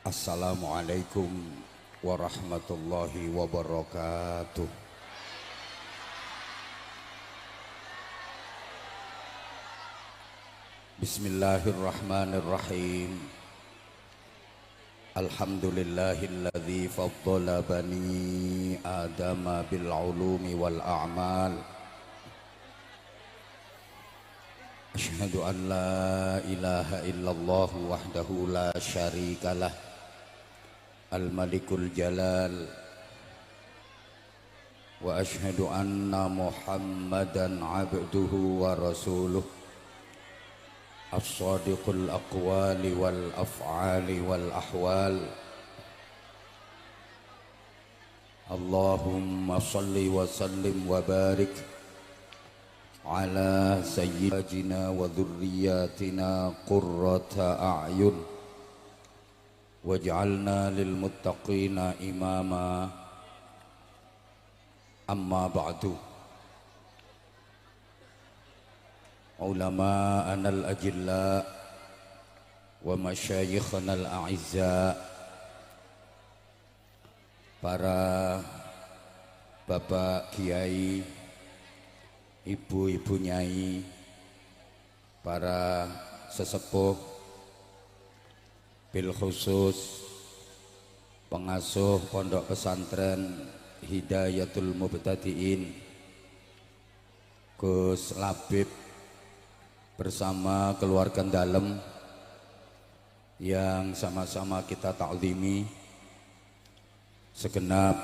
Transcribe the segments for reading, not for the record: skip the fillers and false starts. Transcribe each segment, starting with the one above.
Assalamualaikum warahmatullahi wabarakatuh. Bismillahirrahmanirrahim. Alhamdulillahilladzi faddala bani adama bil ulumi wal a'mal. Asyhadu an la ilaha illallah wahdahu la syarikalah Al-Malikul Jalal, wa ashhadu anna Muhammadan abduhu wa rasuluh, as-sadiqul aqwali wal af'ali wal ahwal. Allahumma salli wa sallim wa barik ala sayyidina wa dhurriyyatina qurrata a'yun waj'alna lil muttaqina imama. Amma ba'du. Ulama'ana al-ajilla wa masyayikhana al-a'izza, para bapak kiai, ibu-ibu nyai, para sesepuh, bil khusus pengasuh pondok pesantren Hidayatul Mubtadiin Gus Labib bersama keluarga dalem yang sama-sama kita ta'zimi, segenap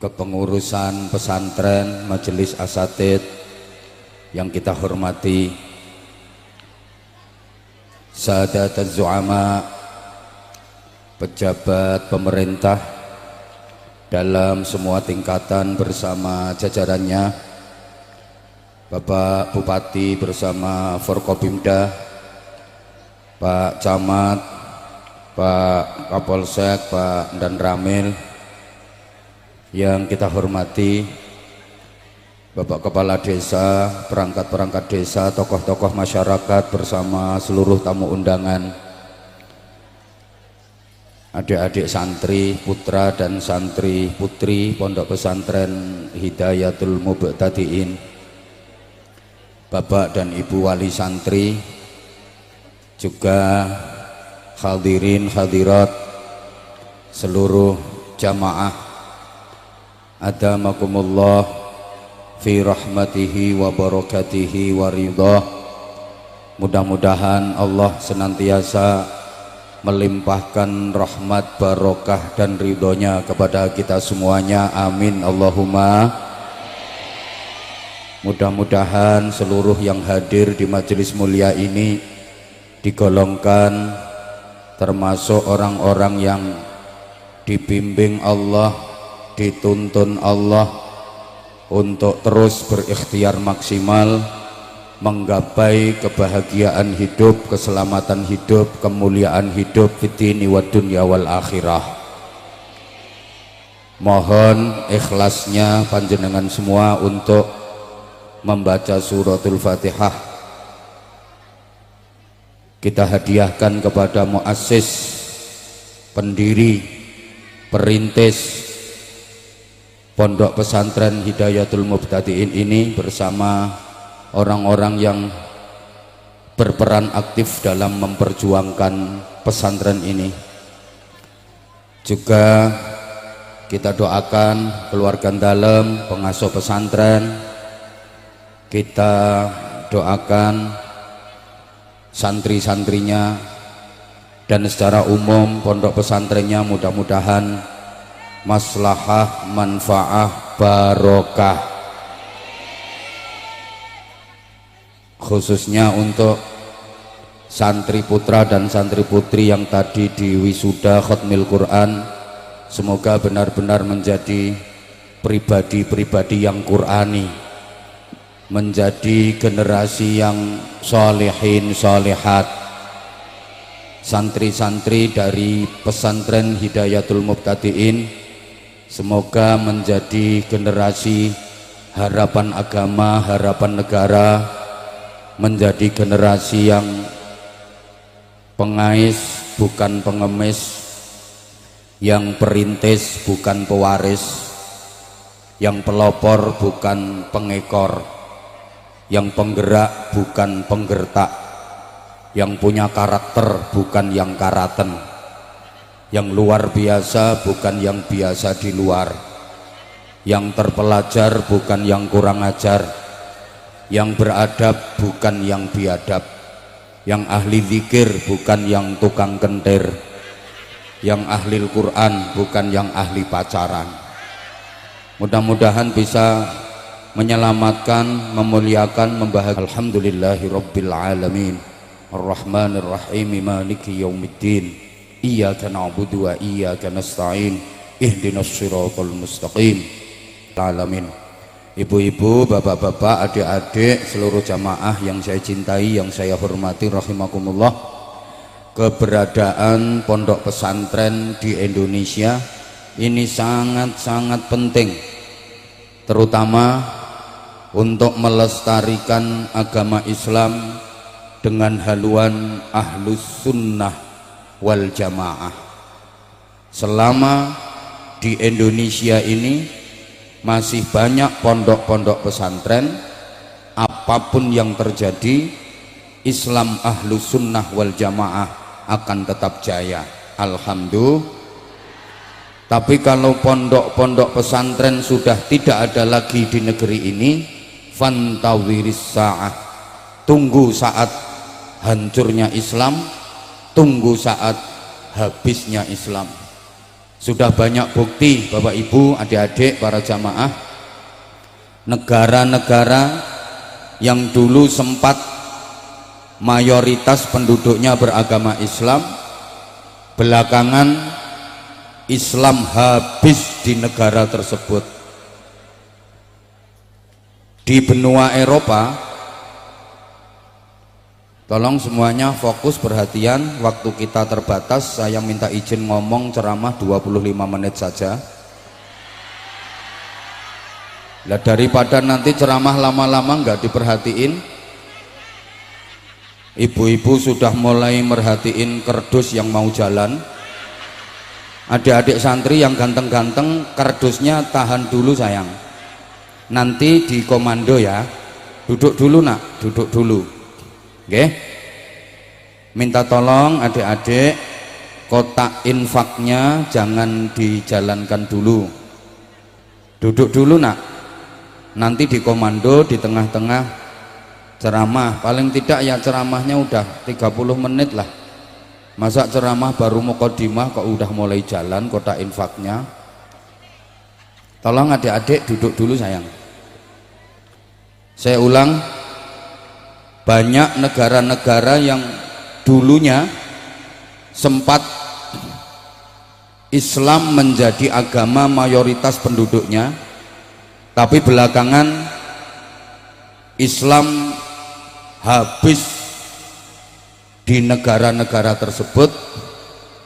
kepengurusan pesantren, majelis asatid yang kita hormati, Sadatuz Zu'ama, pejabat pemerintah dalam semua tingkatan bersama jajarannya, Bapak Bupati bersama Forkopimda, Pak Camat, Pak Kapolsek, Pak Dan Ramil yang kita hormati, Bapak Kepala Desa, perangkat-perangkat desa, tokoh-tokoh masyarakat bersama seluruh tamu undangan, adik-adik santri putra dan santri putri Pondok Pesantren Hidayatul Mubtadiin, Bapak dan Ibu wali santri, juga hadirin hadirat seluruh jamaah adamakumullah fi rahmatihi wa barakatihi wa ridha. Mudah-mudahan Allah senantiasa melimpahkan rahmat, barokah dan ridhonya kepada kita semuanya, amin Allahumma. Mudah-mudahan seluruh yang hadir di majelis mulia ini digolongkan termasuk orang-orang yang dibimbing Allah, dituntun Allah untuk terus berikhtiar maksimal menggapai kebahagiaan hidup, keselamatan hidup, kemuliaan hidup fid dini wad dunya wal akhirah. Mohon ikhlasnya panjenengan semua untuk membaca suratul Fatihah. Kita hadiahkan kepada muassis, pendiri, perintis Pondok Pesantren Hidayatul Mubtadiin ini bersama orang-orang yang berperan aktif dalam memperjuangkan pesantren ini. Juga kita doakan keluarga dalem, pengasuh pesantren, kita doakan santri-santrinya, dan secara umum pondok pesantrennya mudah-mudahan maslahah, manfaah, barokah, khususnya untuk santri putra dan santri putri yang tadi di wisuda khotmil Quran. Semoga benar-benar menjadi pribadi-pribadi yang Qurani, menjadi generasi yang solehin solehat. Santri-santri dari pesantren Hidayatul Mubtadiin semoga menjadi generasi harapan agama, harapan negara, menjadi generasi yang pengais bukan pengemis, yang perintis bukan pewaris, yang pelopor bukan pengekor, yang penggerak bukan penggertak, yang punya karakter bukan yang karaten, yang luar biasa bukan yang biasa di luar, yang terpelajar bukan yang kurang ajar, yang beradab bukan yang biadab, yang ahli zikir bukan yang tukang kentir, yang ahli Al-Quran bukan yang ahli pacaran. Mudah-mudahan bisa menyelamatkan, memuliakan, membahagiakan. Alhamdulillahirabbil alamin, arrahmanir rahim, maliki yaumiddin, iyyaka na'budu wa iyyaka nasta'in, ihdinas siratal mustaqim. Alamin. Ibu-ibu, bapak-bapak, adik-adik, seluruh jamaah yang saya cintai, yang saya hormati rahimakumullah. Keberadaan pondok pesantren di Indonesia ini sangat-sangat penting, terutama untuk melestarikan agama Islam dengan haluan ahlus sunnah wal jamaah. Selama di Indonesia ini masih banyak pondok-pondok pesantren, apapun yang terjadi, Islam ahlus sunnah wal jamaah akan tetap jaya. Alhamdulillah. Tapi kalau pondok-pondok pesantren sudah tidak ada lagi di negeri ini, fantawiris sa'ah, tunggu saat hancurnya Islam, tunggu saat habisnya Islam. Sudah banyak bukti Bapak Ibu, adik-adik, para jamaah, negara-negara yang dulu sempat mayoritas penduduknya beragama Islam, belakangan Islam habis di negara tersebut. Di benua Eropa, tolong semuanya fokus perhatian, waktu kita terbatas, saya minta izin ngomong ceramah 25 menit saja. Lah daripada nanti ceramah lama-lama nggak diperhatiin, ibu-ibu sudah mulai merhatiin kerdus yang mau jalan. Adik-adik santri yang ganteng-ganteng, kardusnya tahan dulu sayang, nanti di komando ya. Duduk dulu nak, duduk dulu. Oke, minta tolong adik-adik, kotak infaknya jangan dijalankan dulu. Duduk dulu nak, nanti di komando di tengah-tengah ceramah. Paling tidak ya ceramahnya udah 30 menit lah. Masa ceramah baru mukadimah kok udah mulai jalan kotak infaknya. Tolong adik-adik duduk dulu sayang. Saya ulang, banyak negara-negara yang dulunya sempat Islam menjadi agama mayoritas penduduknya, tapi belakangan Islam habis di negara-negara tersebut.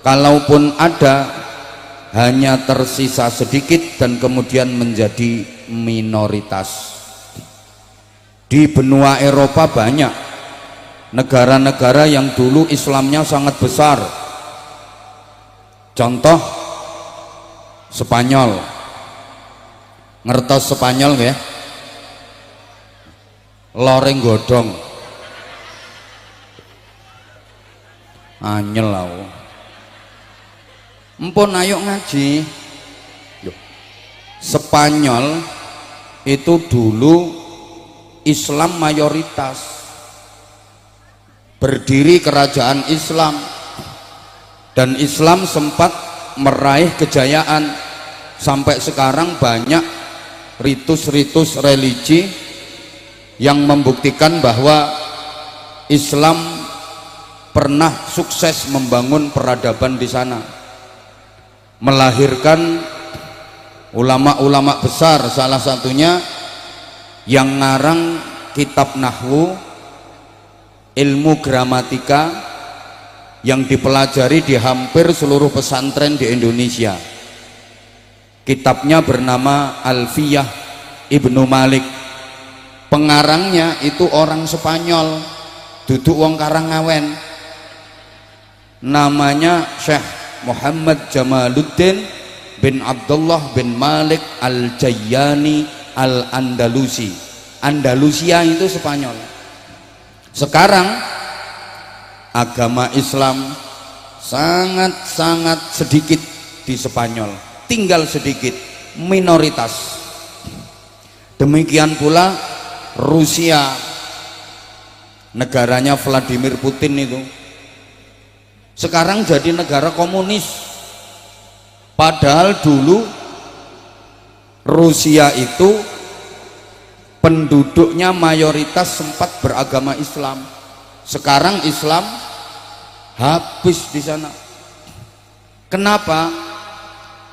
Kalaupun ada, hanya tersisa sedikit dan kemudian menjadi minoritas. Di benua Eropa banyak negara-negara yang dulu Islamnya sangat besar. Contoh Spanyol. Ngertos Spanyol ya? Loreng godong. Anyel aku. Empun ayo ngaji. Spanyol itu dulu Islam mayoritas, berdiri kerajaan Islam, dan Islam sempat meraih kejayaan. Sampai sekarang banyak ritus-ritus religi yang membuktikan bahwa Islam pernah sukses membangun peradaban di sana, melahirkan ulama-ulama besar, salah satunya yang ngarang kitab nahwu, ilmu gramatika yang dipelajari di hampir seluruh pesantren di Indonesia. Kitabnya bernama Alfiyah Ibnu Malik. Pengarangnya itu orang Spanyol, duduk wong Karangawen. namanya Syekh Muhammad Jamaluddin bin Abdullah bin Malik Al-Jayyani Al-Andalusi. Andalusia itu Spanyol. Sekarang agama Islam sangat-sangat sedikit di Spanyol, tinggal sedikit, minoritas. Demikian pula Rusia, negaranya Vladimir Putin itu sekarang jadi negara komunis. Padahal dulu Rusia itu penduduknya mayoritas sempat beragama Islam. Sekarang Islam habis di sana. Kenapa?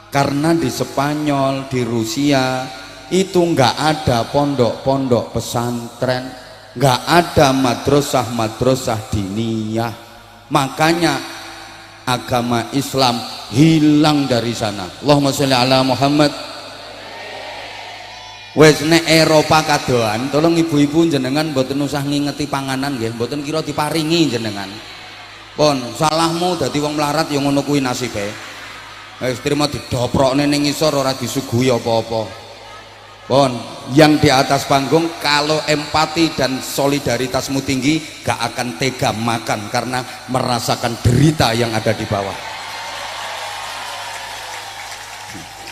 Karena di Spanyol, di Rusia itu nggak ada pondok-pondok pesantren, nggak ada madrasah-madrasah diniyah. Makanya agama Islam hilang dari sana. Allahumma sholli ala Muhammad. Wes nek Eropa kadoan, tolong ibu-ibu jenengan mboten usah ngingeti panganan nggih, mboten kira diparingi jenengan. Pon, salahmu dadi wong melarat ya ngono kuwi nasibe. Wis trimo didoprokne ning ngisor ora disuguhi apa-apa. Pon, yang di atas panggung kalau empati dan solidaritasmu tinggi gak akan tega makan karena merasakan derita yang ada di bawah.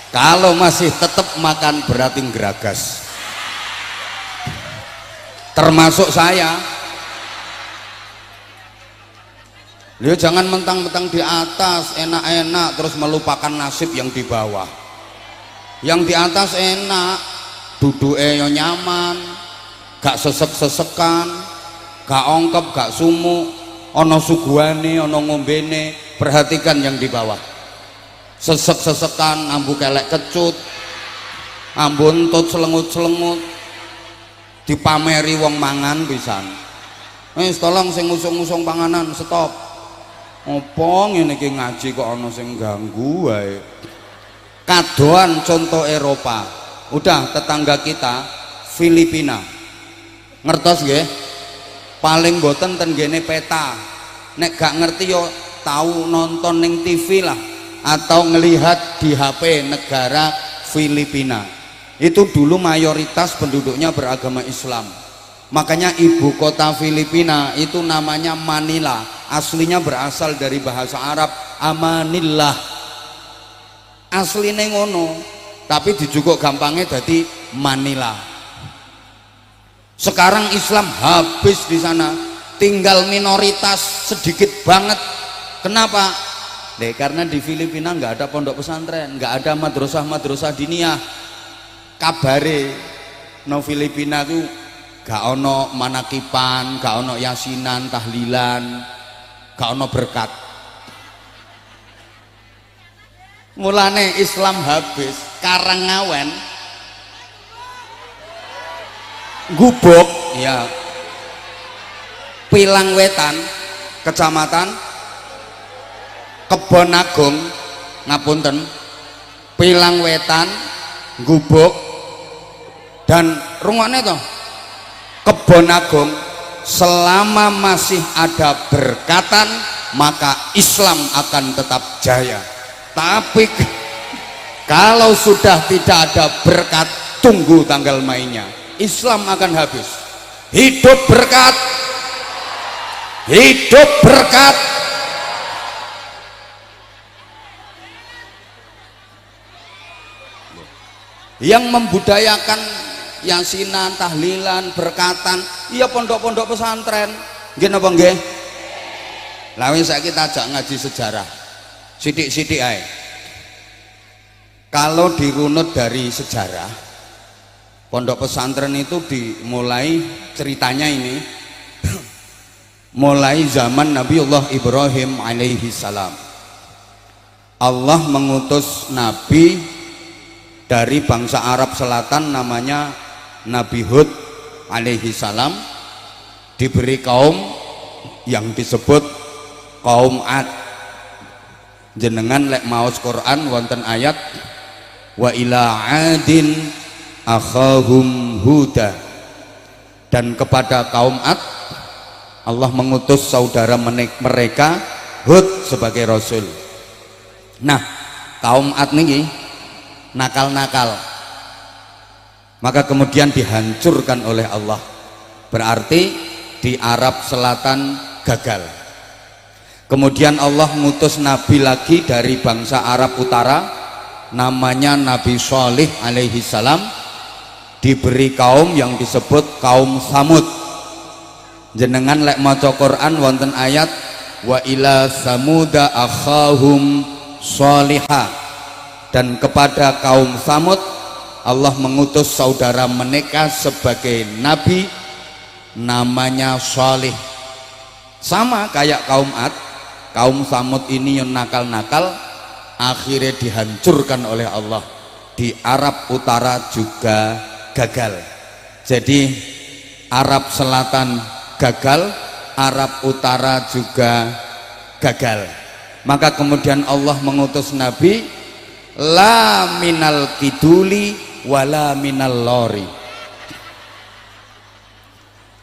Kalau masih tetap makan berarti geragas, termasuk saya. Dia jangan mentang-mentang di atas enak-enak terus melupakan nasib yang di bawah. Yang di atas enak, duduknya nyaman, gak sesek-sesekan, gak ongkep, gak sumuk, ono suguhane, ono ngombene. Perhatikan yang di bawah, sesek-sesekan, ambu kelek kecut, ambu entut selengut-selengut, dipameri wong mangan pisan. Tolong sing ngusung-ngusung panganan stop. Opo ngene iki ngaji kok ana sing ganggu wae. Kadoan contoh Eropa. Udah tetangga kita Filipina. Ngertos nggih? Paling boten ten gene peta. Nek gak ngerti yo tahu nonton ning TV lah atau ngelihat di HP negara Filipina. Itu dulu mayoritas penduduknya beragama Islam. Makanya ibu kota Filipina itu namanya Manila. Aslinya berasal dari bahasa Arab amanillah. Aslinya ngono, tapi dijukuk gampangnya jadi Manila. Sekarang Islam habis di sana, tinggal minoritas sedikit banget. Kenapa? Karena di Filipina nggak ada pondok pesantren, nggak ada madrasah-madrasah diniyah. Kabare no Filipina tuh gak ono manakipan, gak ono yasinan, tahlilan, gak ono berkat. Mulane Islam habis, Karangawen, Gubuk, ya, Pilang Wetan, Kecamatan Kebon Agung, ngapunten, Pilang Wetan, Gubuk, dan rungokne toh Kebon Agung, selama masih ada berkatan maka Islam akan tetap jaya. Tapi kalau sudah tidak ada berkat, tunggu tanggal mainnya, Islam akan habis. Hidup berkat, hidup berkat. Yang membudayakan yasinan, tahlilan, berkatan, iya pondok-pondok pesantren. Nggih napa nggih? Lah wis saiki tajak ngaji sejarah. Sithik-sithik ae. Kalau dirunut dari sejarah, pondok pesantren itu dimulai ceritanya ini mulai zaman Nabiullah Ibrahim alaihi salam. Allah mengutus nabi dari bangsa Arab Selatan namanya Nabi Hud alaihi salam, diberi kaum yang disebut kaum Ad. Jenengan lek maos Quran wonten ayat wa ila adin akhahum huda, dan kepada kaum Ad Allah mengutus saudara mereka Hud sebagai rasul. Nah, kaum Ad niki nakal-nakal, maka kemudian dihancurkan oleh Allah. Berarti di Arab Selatan gagal. Kemudian Allah ngutus nabi lagi dari bangsa Arab Utara, namanya Nabi Shalih alaihi salam, diberi kaum yang disebut kaum Samud. Jenengan lek maca Quran wonten ayat wa ila samuda akhahum sholihah, dan kepada kaum Samud Allah mengutus saudara mereka sebagai nabi namanya Shalih. Sama kayak kaum Ad, kaum Samud ini yang nakal-nakal akhirnya dihancurkan oleh Allah. Di Arab Utara juga gagal. Jadi Arab Selatan gagal, Arab Utara juga gagal. Maka kemudian Allah mengutus nabi la minal kiduli wala minal lori,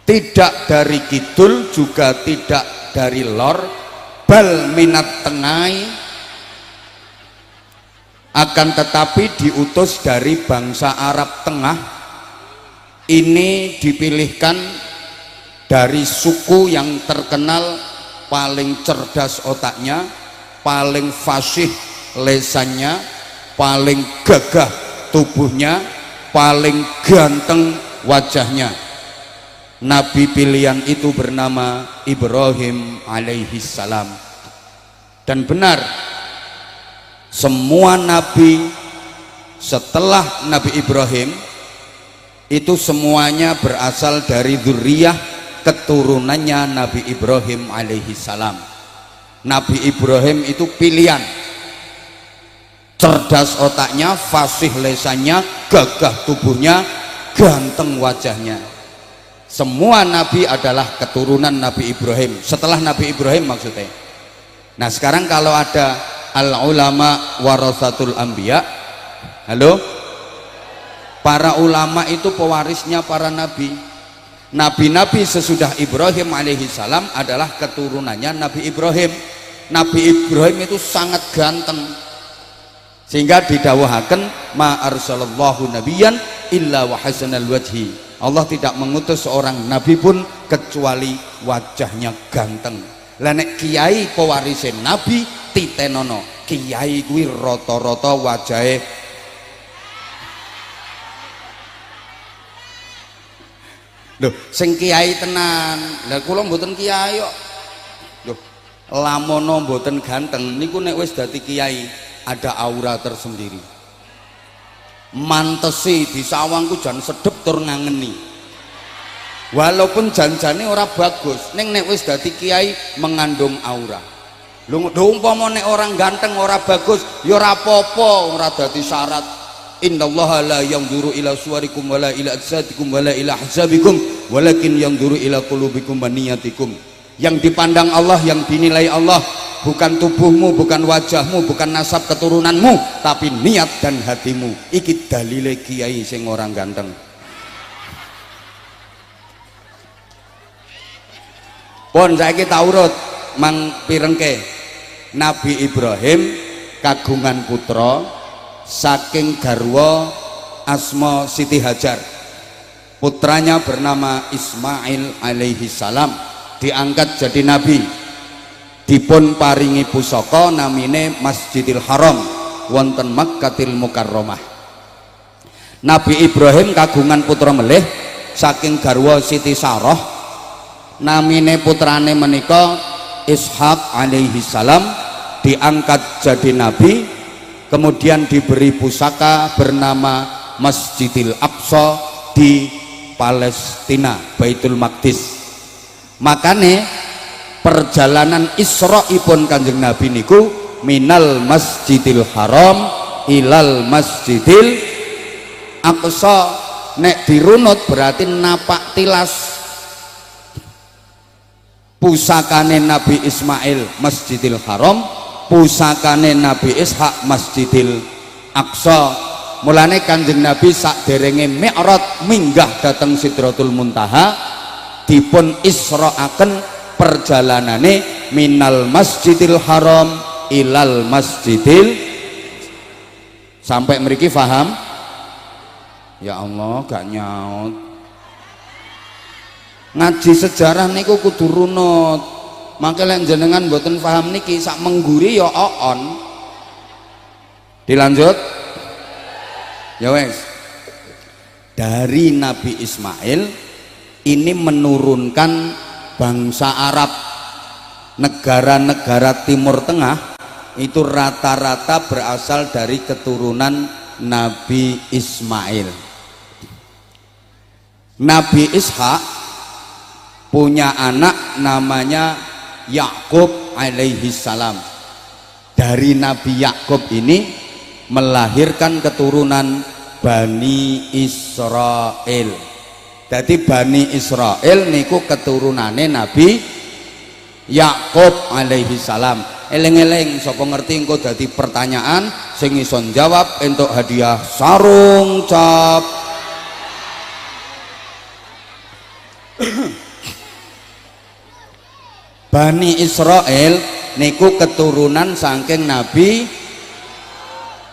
tidak dari kidul juga tidak dari lor, bal minat tengai, akan tetapi diutus dari bangsa Arab Tengah. Ini dipilihkan dari suku yang terkenal paling cerdas otaknya, paling fasih lesannya, paling gagah tubuhnya, paling ganteng wajahnya. Nabi pilihan itu bernama Ibrahim alaihi salam. Dan benar, semua nabi setelah Nabi Ibrahim itu semuanya berasal dari dzurriyyah keturunannya Nabi Ibrahim alaihi salam. Nabi Ibrahim itu pilihan, cerdas otaknya, fasih lesannya, gagah tubuhnya, ganteng wajahnya. Semua nabi adalah keturunan Nabi Ibrahim, setelah Nabi Ibrahim maksudnya. Nah sekarang kalau ada al ulama warasatul anbiya, halo, para ulama itu pewarisnya para nabi. Nabi-nabi sesudah Ibrahim alaihi salam adalah keturunannya Nabi Ibrahim. Nabi Ibrahim itu sangat ganteng, sehingga didawuhaken ma arsalallahu nabiyyan illa wa hasanal wajhi. Allah tidak mengutus seorang nabi pun kecuali wajahnya ganteng. Lah nek kiai pewarise nabi titenono, kiai kuwi rata-rata wajahe lho, sing kiai tenan. Lah kula mboten kiai kok. Lho, lamono mboten ganteng niku nek wis dadi kiai ada aura tersendiri. Mantesi di sawangku jan sedep tur ngangeni. Walaupun janjane ora bagus, ning nek wis dadi kiai mengandung aura. Lho umpama nek orang ganteng ora bagus ya ora apa-apa, ora dadi syarat. Innallaha la yanzuru ila suwarikum wala ila ajsadikum wala ila ahzabikum walakin yanzuru ila qulubikum wa niyatikum. Yang dipandang Allah, yang dinilai Allah bukan tubuhmu, bukan wajahmu, bukan nasab keturunanmu, tapi niat dan hatimu. Iki dalile kiai sing orang ganteng. Pun saiki tak urut mang pirengke. Nabi Ibrahim kagungan putra saking garwa asma Siti Hajar. Putranya bernama Ismail alaihi salam, diangkat jadi nabi. Dipun paringi pusaka namine Masjidil Haram wonten Makkatil Mukarramah. Nabi Ibrahim kagungan putra melih saking garwa Siti Sarah, namine putrane menika Ishak alaihi salam, diangkat jadi nabi, kemudian diberi pusaka bernama Masjidil Aqsa di Palestina, Baitul Maqdis. Makane perjalanan Isra'ipun Kanjeng Nabi niku minal Masjidil Haram ilal Masjidil Aqsa. Nek dirunut berarti napak tilas. Pusakane Nabi Ismail Masjidil Haram, pusakane Nabi Ishak Masjidil Aqsa. Mulane Kanjeng Nabi sakderenge Mi'raj minggah dhateng Sidratul Muntaha dipun isra'aken perjalanane minal masjidil haram ilal masjidil. Sampai mriki paham? Ya Allah gak nyaut. Ngaji sejarah niku kudu runut. Maka lek jenengan mboten paham niki sak mengguri ya oon. Dilanjut. Ya wes. Dari Nabi Ismail ini menurunkan bangsa Arab, negara-negara Timur Tengah itu rata-rata berasal dari keturunan Nabi Ismail. Nabi Ishak punya anak namanya Yakub alaihi salam. Dari Nabi Yakub ini melahirkan keturunan Bani Israel. Jadi Bani Israel niku keturunane Nabi Yakub alaihi salam. Eleng-eleng sapa ngerti engko dadi pertanyaan sing iso jawab entuk hadiah sarung cap. Bani Israel niku keturunan saking Nabi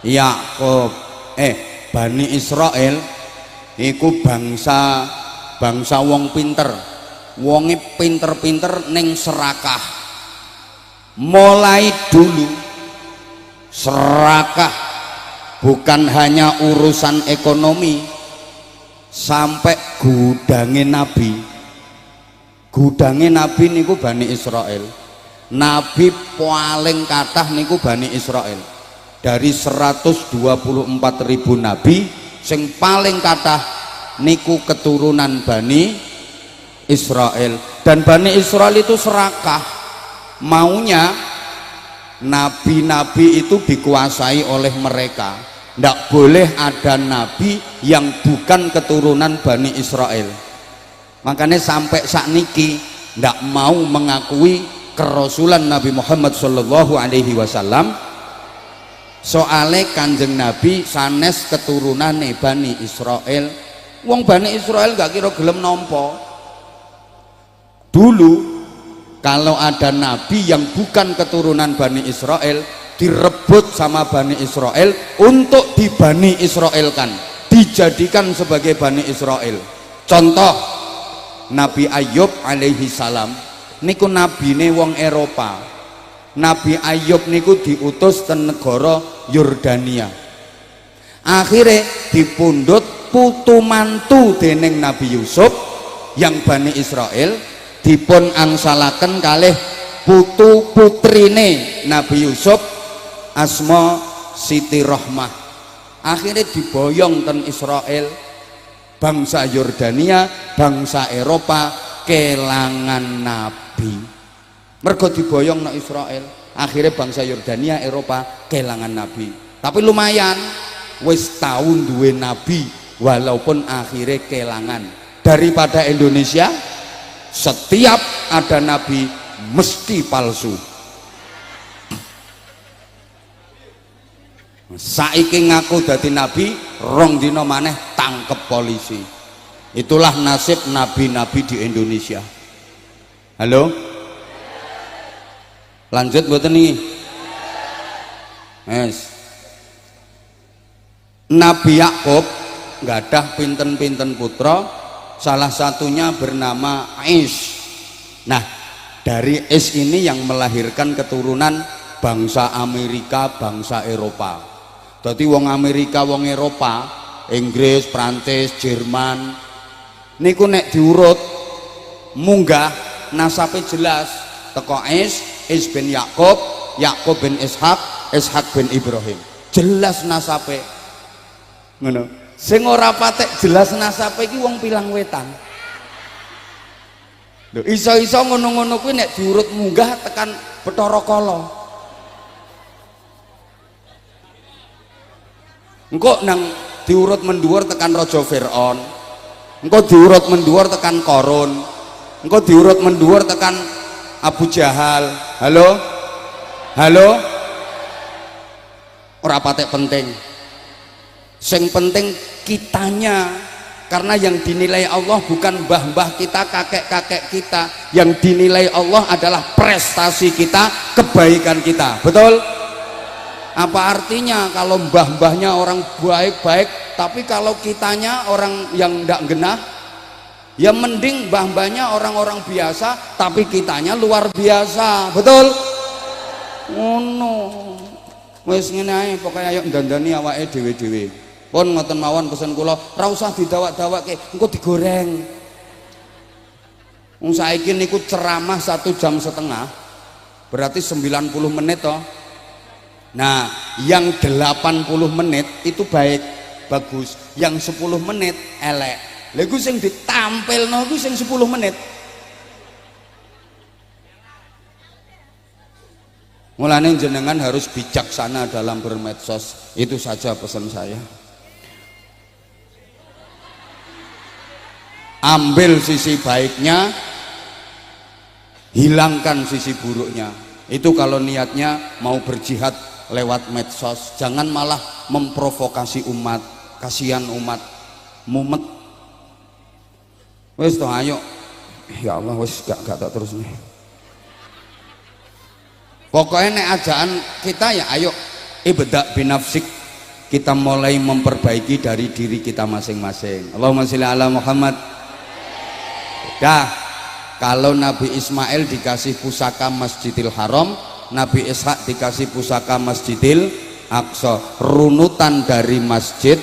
Yakub. Bani Israel niku bangsa wong pinter. Wonge pinter-pinter ning serakah. Mulai dulu serakah bukan hanya urusan ekonomi, sampai gudange Nabi niku Bani Israel. Nabi paling kathah niku Bani Israel. Dari 124.000 nabi sing paling kathah niku keturunan Bani Israel. Dan Bani Israel itu serakah, maunya nabi-nabi itu dikuasai oleh mereka. Tidak boleh ada nabi yang bukan keturunan Bani Israel. Makanya sampai sakniki tidak mau mengakui kerasulan Nabi Muhammad Shallallahu Alaihi Wasallam. Soale Kanjeng Nabi sanes keturunane Bani Israel. Wong Bani Israel gak kira gelem nampa. Dulu kalau ada nabi yang bukan keturunan Bani Israel, direbut sama Bani Israel untuk di Bani Israelkan, dijadikan sebagai Bani Israel. Contoh Nabi Ayub alaihi salam niku nabine wong Eropa. Nabi Ayub niku diutus ke negara Yordania. Akhirnya dipundhut putu mantu dening Nabi Yusuf yang Bani Israel, dipun angsalaken kalih putu putrine Nabi Yusuf asma Siti Rohmah. Akhirnya diboyong ten Israel, bangsa Yordania, bangsa Eropa kelangan nabi. Mergo diboyong nang Israel, akhirnya bangsa Yordania, Eropa kelangan nabi. Tapi lumayan wis tahun duwe nabi walaupun akhirnya kelangan. Daripada Indonesia setiap ada nabi mesti palsu. Saiki ngaku dadi nabi, rong dina maneh tangkep polisi. Itulah nasib nabi-nabi di Indonesia. Halo? Lanjut mboten niki? Yes. Nabi Yakub nggadah pinten-pinten putra, salah satunya bernama Is. Nah, dari Is ini yang melahirkan keturunan bangsa Amerika, bangsa Eropa. Jadi wong Amerika, wong Eropa, Inggris, Prancis, Jerman niku nek diurut munggah nasabe jelas teko Is bin Yakub, Yakub bin Ishak, Ishak bin Ibrahim. Jelas nasabe. Ngono. Sing ora patek jelas nasabe iki wong Pilang Wetan. Lho iso-iso ngono-ngono kuwi nek diurut munggah tekan Bathara Kala. Engko nang diurut mendhuwur tekan Raja Firaun. Engko diurut mendhuwur tekan Qarun. Engko diurut mendhuwur tekan Abu Jahal. Halo? Halo? Ora patek penting. Sing penting kitanya Karena yang dinilai Allah bukan mbah-mbah kita, kakek-kakek kita. Yang dinilai Allah adalah prestasi kita, kebaikan kita. Betul? Apa artinya kalau mbah-mbahnya orang baik-baik, tapi kalau kitanya orang yang ndak genah? Ya mending mbah-mbahnya orang-orang biasa, tapi kitanya luar biasa. Betul? Oh no. Wis ngene ae, pokoke ayo ndandani awake dhewe-dhewe. Pun ngoten mawon pesen kula, ora usah didawak-dawakke, engko digoreng. Wong saiki niku ceramah 1,5 jam, berarti 90 menit toh. Nah, yang 80 menit itu baik, bagus. Yang 10 menit elek. Lha iku sing ditampilno iku sing 10 menit. Mulane jenengan harus bijaksana dalam bermedsos. Itu saja pesan saya. Ambil sisi baiknya, hilangkan sisi buruknya. Itu kalau niatnya mau berjihad lewat medsos. Jangan malah memprovokasi umat. Kasihan umat mumet. Wis toh ayo. Ya Allah wis gak tak terus nih. Pokoknya nek ajaan kita ya ayo ibda binafsik. Kita mulai memperbaiki dari diri kita masing-masing. Allahumma sholli ala Muhammad. Dah, kalau Nabi Ismail dikasih pusaka Masjidil Haram, Nabi Ishak dikasih pusaka Masjidil Aqsa. Runutan dari masjid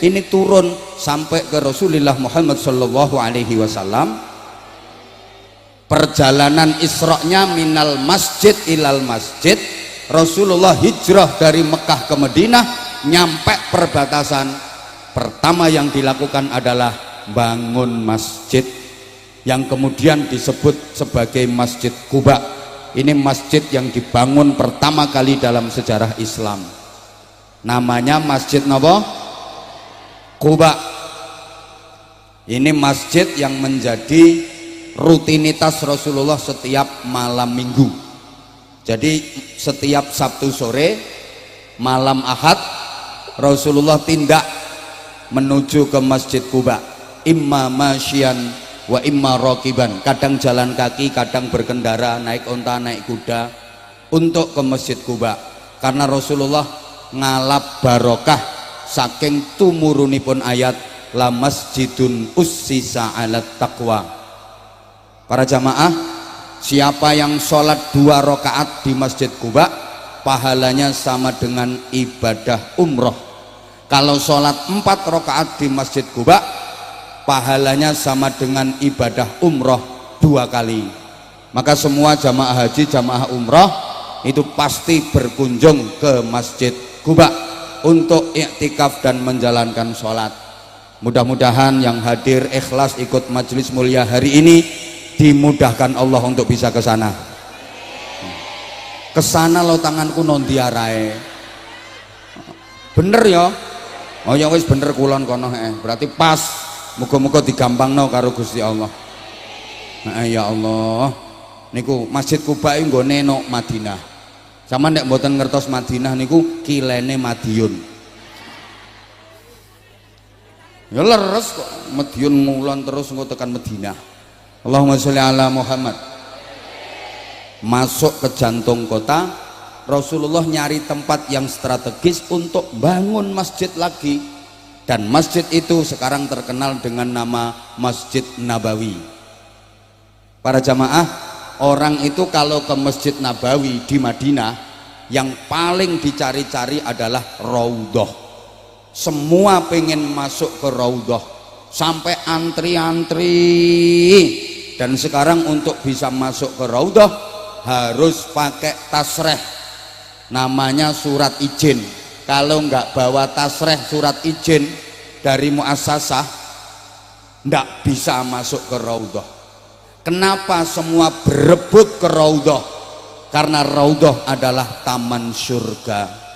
ini turun sampai ke Rasulullah Muhammad sallallahu alaihi wasallam. Perjalanan Isra-nya minal masjid ilal masjid. Rasulullah hijrah dari Mekah ke Madinah, nyampe perbatasan. Pertama yang dilakukan adalah bangun masjid yang kemudian disebut sebagai Masjid Quba. Ini masjid yang dibangun pertama kali dalam sejarah Islam. Namanya Masjid napa? Quba. Ini masjid yang menjadi rutinitas Rasulullah setiap malam minggu. Jadi setiap Sabtu sore, malam Ahad, Rasulullah tindak menuju ke Masjid Quba. Imma masyian wa imma raqiban, kadang jalan kaki, kadang berkendara, naik onta, naik kuda untuk ke Masjid Quba. Karena Rasulullah ngalap barokah saking tumurunipun ayat la masjidun ussisa 'alat taqwa. Para jamaah, siapa yang sholat 2 rakaat di Masjid Quba, pahalanya sama dengan ibadah umroh. Kalau sholat 4 rakaat di Masjid Quba, pahalanya sama dengan ibadah umroh 2 kali. Maka semua jamaah haji, jamaah umroh itu pasti berkunjung ke Masjid Quba untuk iktikaf dan menjalankan sholat. Mudah-mudahan yang hadir ikhlas ikut majelis mulia hari ini, dimudahkan Allah untuk bisa ke sana. Ke sana lo tanganku nondiarai. Bener ya? Oh ya wis bener kulon kono berarti pas. Muga-muga digampangno karo Gusti Allah. Ya Allah. Niku Masjid Quba iki nggone nang Madinah. Sama nek mboten ngertos Madinah niku kilene Madiun. Ya leres kok Madiun ngulon terus engko tekan Madinah. Allahumma sholli ala Muhammad. Masuk ke jantung kota, Rasulullah nyari tempat yang strategis untuk bangun masjid lagi. Dan masjid itu sekarang terkenal dengan nama Masjid Nabawi. Para jamaah, orang itu kalau ke Masjid Nabawi di Madinah, yang paling dicari-cari adalah Raudhah. Semua pengen masuk ke Raudhah, sampai antri-antri. Dan sekarang untuk bisa masuk ke Raudhah harus pakai tasreh, namanya surat izin. Kalau nggak bawa tasreh surat izin dari muassasah, nggak bisa masuk ke Raudhah. Kenapa semua berebut ke Raudhah? Karena Raudhah adalah taman surga.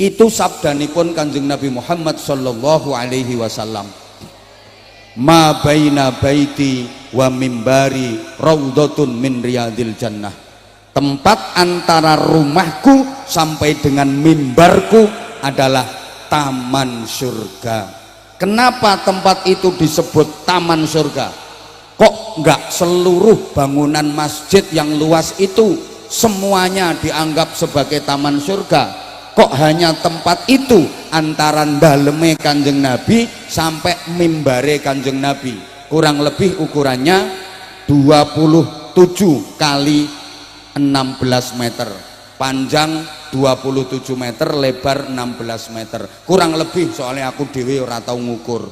Itu sabdanipun Kanjeng Nabi Muhammad sallallahu alaihi wasallam. Ma baina baiti wa mimbari raudhatun min riyadil jannah. Tempat antara rumahku sampai dengan mimbarku adalah taman surga. Kenapa tempat itu disebut taman surga? Kok enggak seluruh bangunan masjid yang luas itu semuanya dianggap sebagai taman surga? Kok hanya tempat itu antara daleme Kanjeng Nabi sampai mimbare Kanjeng Nabi, kurang lebih ukurannya 27 kali 16 meter, panjang 27 meter, lebar 16 meter, kurang lebih, soalnya aku dewe ora tau ngukur.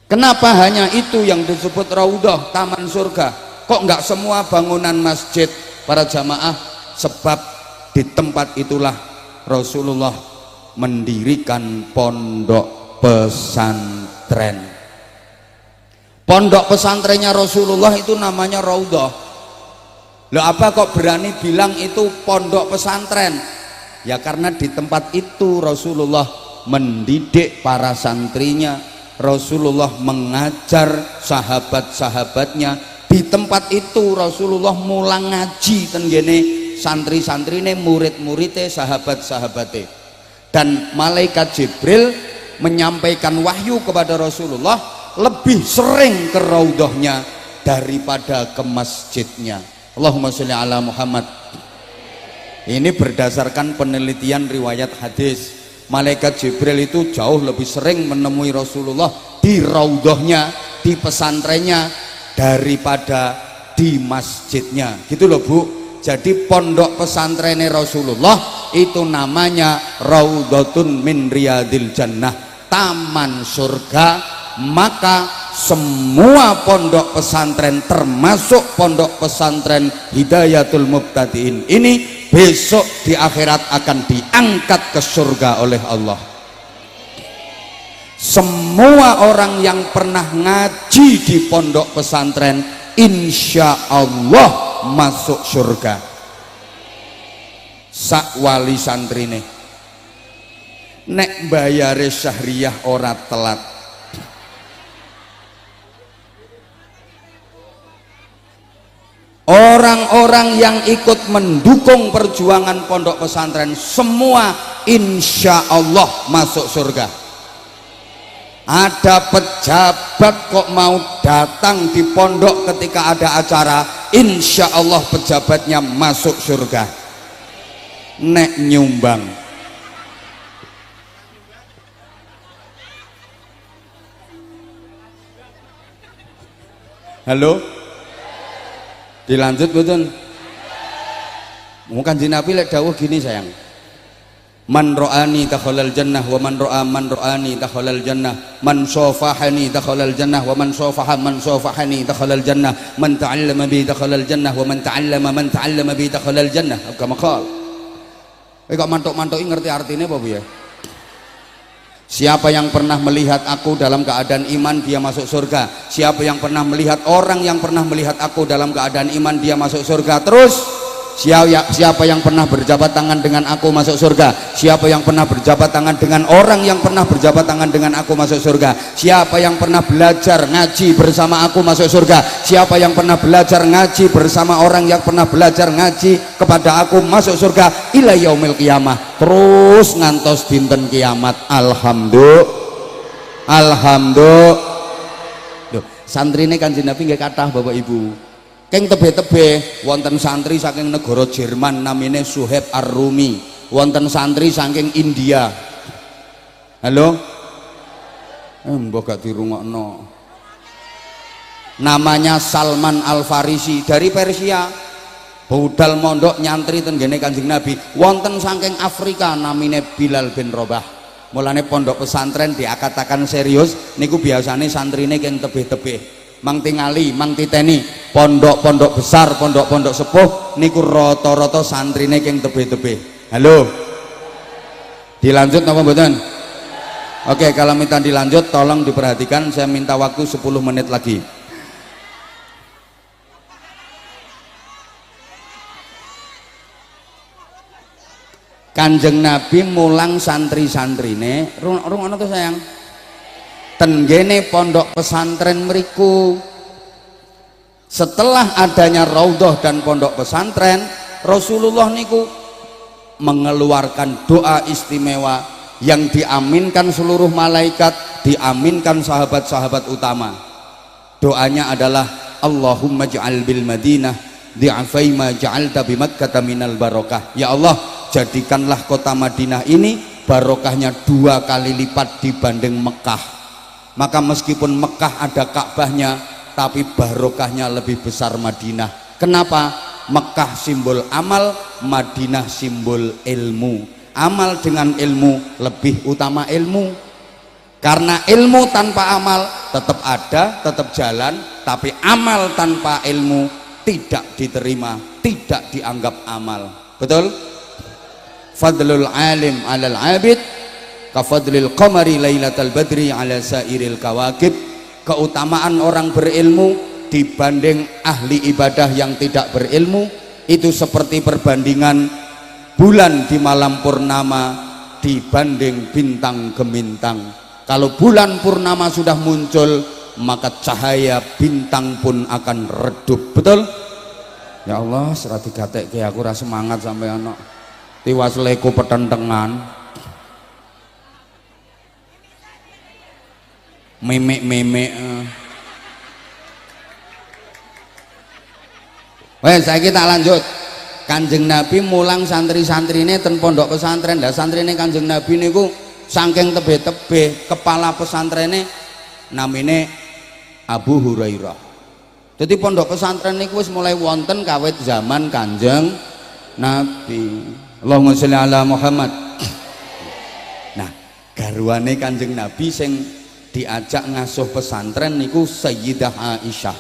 Kenapa hanya itu yang disebut raudhah, taman surga? Kok enggak semua bangunan masjid? Para jamaah, sebab di tempat itulah Rasulullah mendirikan pondok pesantren. Pondok pesantrennya Rasulullah itu namanya raudhah. Loh, apa kok berani bilang itu pondok pesantren? Ya karena di tempat itu Rasulullah mendidik para santrinya, Rasulullah mengajar sahabat-sahabatnya. Di tempat itu Rasulullah mulang ngaji tenggene santri-santri ini, murid-muridnya, sahabat-sahabatnya. Dan malaikat Jibril menyampaikan wahyu kepada Rasulullah lebih sering ke raudhahnya daripada ke masjidnya. Allahumma sholli ala Muhammad. Ini berdasarkan penelitian riwayat hadis. Malaikat Jibril itu jauh lebih sering menemui Rasulullah di raudhahnya, di pesantrennya, daripada di masjidnya. Gitu loh Bu. Jadi pondok pesantren Rasulullah itu namanya Raudhatun min Riyadil Jannah, taman surga. Maka semua pondok pesantren termasuk pondok pesantren Hidayatul Mubtadiin ini besok di akhirat akan diangkat ke surga oleh Allah. Semua orang yang pernah ngaji di pondok pesantren insya Allah masuk surga. Sak wali santrine nek bayare syahriyah ora telat, orang-orang yang ikut mendukung perjuangan pondok pesantren semua insya Allah masuk surga. Ada pejabat kok mau datang di pondok ketika ada acara, insya Allah pejabatnya masuk surga. Nek nyumbang, halo, dilanjut betul. Bukan Nabi lek dawuh gini sayang, man ra'ani dakhalal jannah wa man ra'ani dakhalal jannah, man safahani dakhalal jannah wa man safahani dakhalal jannah, man ta'allama bi dakhalal jannah wa man ta'allama bi dakhalal jannah. Kama qala. Kok mantuk-mantuki ngerti artinya apa Bu ya? Siapa yang pernah melihat aku dalam keadaan iman, dia masuk surga. Siapa yang pernah melihat orang yang pernah melihat aku dalam keadaan iman, dia masuk surga. Terus siapa yang pernah berjabat tangan dengan aku masuk surga. Siapa yang pernah berjabat tangan dengan orang yang pernah berjabat tangan dengan aku masuk surga. Siapa yang pernah belajar ngaji bersama aku masuk surga. Siapa yang pernah belajar ngaji bersama orang yang pernah belajar ngaji kepada aku masuk surga ila yaumil qiyamah, terus ngantos dinten kiamat. Alhamdulillah. Santrine Kanjeng Nabi nggih kathah Bapak Ibu. Keng tebe-tebe wonten santri saking negara Jerman namine Suhaib Ar-Rumi, wonten santri saking India. Halo, mbok gak dirungokno, namanya Salman Al-Farisi dari Persia, budal mondok nyantri ten gene Kanjeng Nabi. Wonten saking Afrika namine Bilal bin Rabah. Mulane pondok pesantren diakatakan serius niku biasane santrine keng tebe-tebe. Mang tingali, mang titeni, pondok-pondok besar, pondok-pondok sepuh niku rata-rata santrine keng tebe-tebe. Halo, dilanjut apa mboten? Oke, kalau minta dilanjut tolong diperhatikan, saya minta waktu 10 menit lagi. Kanjeng Nabi mulang santri-santrine, rungono tuh sayang, tenggene pondok pesantren meriku. Setelah adanya raudhah dan pondok pesantren, Rasulullah niku mengeluarkan doa istimewa, yang diaminkan seluruh malaikat, diaminkan sahabat-sahabat utama. Doanya adalah Allahumma ja'al bil Madinah di'afai ma ja'alta bi Makkah minal barokah. Ya Allah, jadikanlah kota Madinah ini barokahnya 2 kali lipat dibanding Mekah. Maka meskipun Mekah ada Ka'bahnya, tapi barokahnya lebih besar Madinah. Kenapa? Mekah simbol amal, Madinah simbol ilmu. Amal dengan ilmu lebih utama ilmu. Karena ilmu tanpa amal tetap ada, tetap jalan, tapi amal tanpa ilmu tidak diterima, tidak dianggap amal. Betul? Fadlul alim 'alal 'abid ka fadlil qamari lailatal badri 'ala sairil kawakib. Keutamaan orang berilmu dibanding ahli ibadah yang tidak berilmu itu seperti perbandingan bulan di malam purnama dibanding bintang gemintang. Kalau bulan purnama sudah muncul, maka cahaya bintang pun akan redup. Betul? Ya Allah, serati gatek ke aku rasa semangat sampai anak tiwas leku petentengan memek wes saiki tak lanjut. Kanjeng Nabi mulang santri-santrine ten pondok pesantren. Lah santrine Kanjeng Nabi niku saking tebe-tebe, kepala pesantrene namine Abu Hurairah. Jadi pondok pesantren niku wis mulai wonten kawit zaman Kanjeng Nabi. Allahumma sholli ala Muhammad. Nah, garwane Kanjeng Nabi sing diajak ngasuh pesantren niku Sayyidah Aisyah.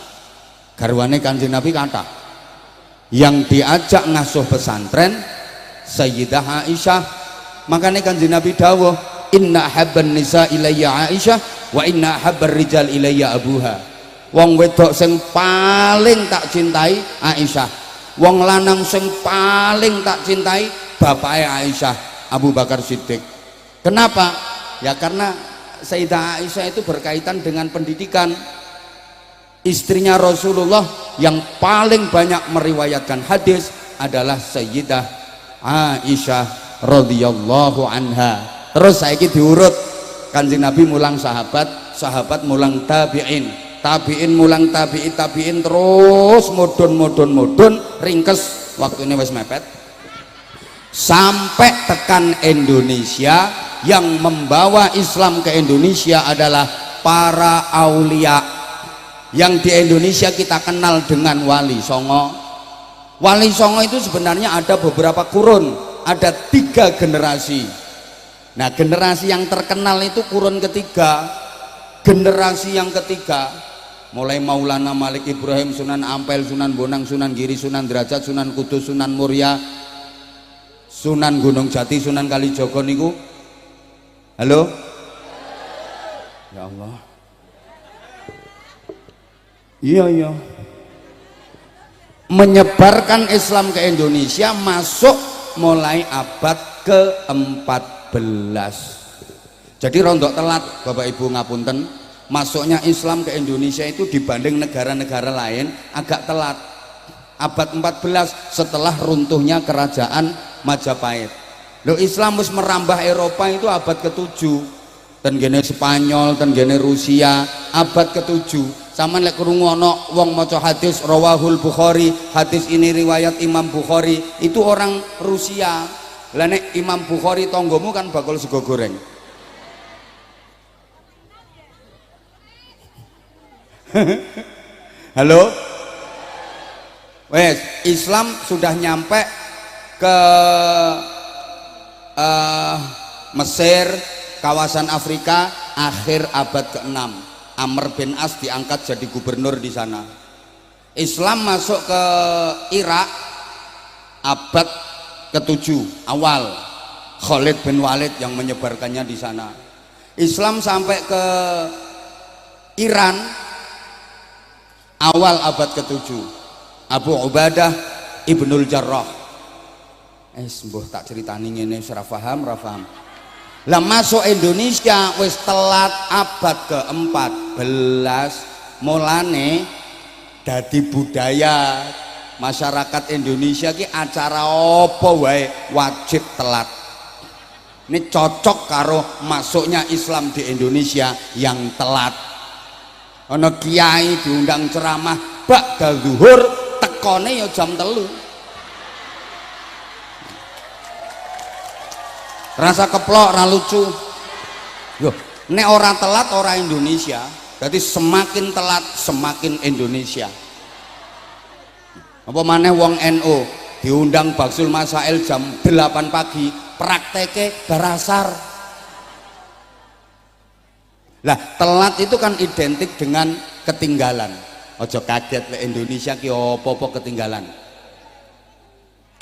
Garwane Kanjeng Nabi kata, yang diajak ngasuh pesantren Sayyidah Aisyah. Makanya Kanjeng Nabi dawuh, inna habban nisa ilayya Aisyah wa inna habbar rijal ilayya abuha. Wong wedok sing paling tak cintai Aisyah, wong lanang sing paling tak cintai bapaknya Aisyah, Abu Bakar Siddiq. Kenapa? Ya karena Sayyidah Aisyah itu berkaitan dengan pendidikan. Istrinya Rasulullah yang paling banyak meriwayatkan hadis adalah Sayyidah Aisyah radhiyallahu anha. Terus saiki diurut, Kanjeng Nabi mulang sahabat, sahabat mulang tabi'in, tabi'in mulang tabi'in terus mudun ringkes waktune wis mepet sampai tekan Indonesia. Yang membawa Islam ke Indonesia adalah para aulia yang di Indonesia kita kenal dengan Wali Songo. Wali Songo itu sebenarnya ada beberapa kurun, ada 3 generasi. Nah, generasi yang terkenal itu kurun ketiga. Generasi yang ketiga mulai Maulana Malik Ibrahim, Sunan Ampel, Sunan Bonang, Sunan Giri, Sunan Derajat, Sunan Kudus, Sunan Muria, Sunan Gunung Jati, Sunan Kalijogo niku. Halo? Ya Allah. Iya. Menyebarkan Islam ke Indonesia masuk mulai abad ke-14. Jadi rondok telat Bapak Ibu ngapunten, masuknya Islam ke Indonesia itu dibanding negara-negara lain agak telat. Abad 14 setelah runtuhnya kerajaan Majapahit. Loh, Islam harus merambah Eropa itu abad ke-7. Ten gene Spanyol, ten gene Rusia, abad ke-7. Sama lek krungu ana wong maca hadis rawahul Bukhari, hadis ini riwayat Imam Bukhari, itu orang Rusia. Lah nek Imam Bukhari tonggomu kan bakul sego goreng. Halo? Wes, Islam sudah nyampe ke Mesir, kawasan Afrika akhir abad ke-6. Amr bin As diangkat jadi gubernur di sana. Islam masuk ke Irak abad ke-7 awal, Khalid bin Walid yang menyebarkannya di sana. Islam sampai ke Iran awal abad ke-7, Abu Ubadah Ibnul Jarrah. Sembuh tak ceritani ngene ora paham. Lah masuk Indonesia wis telat abad ke-14. Mulane dadi budaya masyarakat Indonesia ki acara apa wae wajib telat. Ini cocok karo masuknya Islam di Indonesia yang telat. Ana kiai diundang ceramah ba'da zuhur, tekone ya jam 3. Rasa keplok ra lucu. Yo, nek ora telat ora Indonesia. Jadi semakin telat semakin Indonesia. Apa maneh wong NU diundang Baksul Masail jam 8 pagi, prakteke barasar. Lah telat itu kan identik dengan ketinggalan. Ojo kaget le Indonesia ki apa-apa ketinggalan.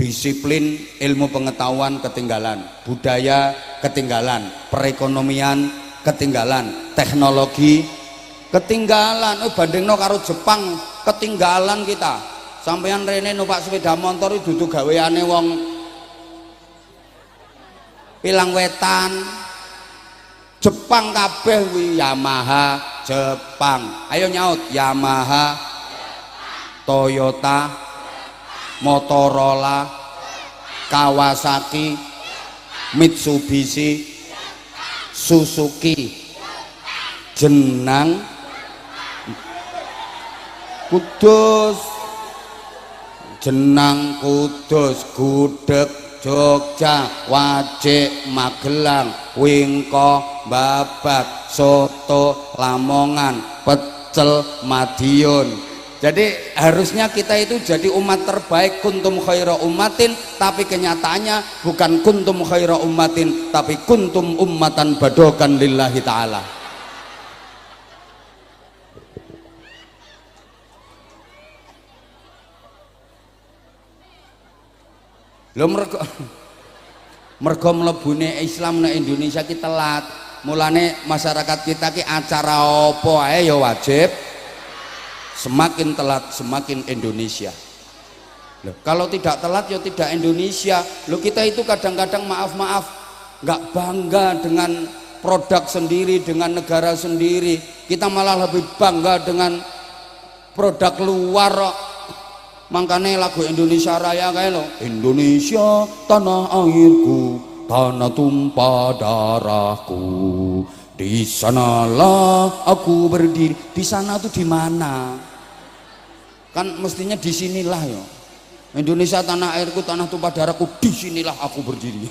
Disiplin ilmu pengetahuan ketinggalan, budaya ketinggalan, perekonomian ketinggalan, teknologi ketinggalan. Bandingno karo Jepang ketinggalan kita. Sampeyan rene numpak sepeda motor itu dudu gaweane wong Pilang Wetan. Jepang kabeh kuwi Yamaha Jepang. Ayo nyaut Yamaha, Toyota, Motorola, Kawasaki, Mitsubishi, Suzuki, jenang Kudus, jenang Kudus, gudeg Jogja, wajik Magelang, wingko babat, soto Lamongan, pecel Madiun. Jadi harusnya kita itu jadi umat terbaik, kuntum khaira ummatin, tapi kenyataannya bukan kuntum khaira ummatin, tapi kuntum ummatan badokan lillahi ta'ala. Lho mergo mlebune Islam nang Indonesia ki telat. Mulane masyarakat kita ki acara apa ae ya wajib. Semakin telat semakin Indonesia. Loh, kalau tidak telat ya tidak Indonesia. Loh, kita itu kadang-kadang maaf nggak bangga dengan produk sendiri, dengan negara sendiri. Kita malah lebih bangga dengan produk luar. Makanya lagu Indonesia Raya kayak lo, Indonesia tanah airku, tanah tumpah darahku, di sanalah aku berdiri. Di sana tuh di mana? Kan mestinya di sinilah ya. Indonesia tanah airku, tanah tumpah darahku, di sinilah aku berdiri.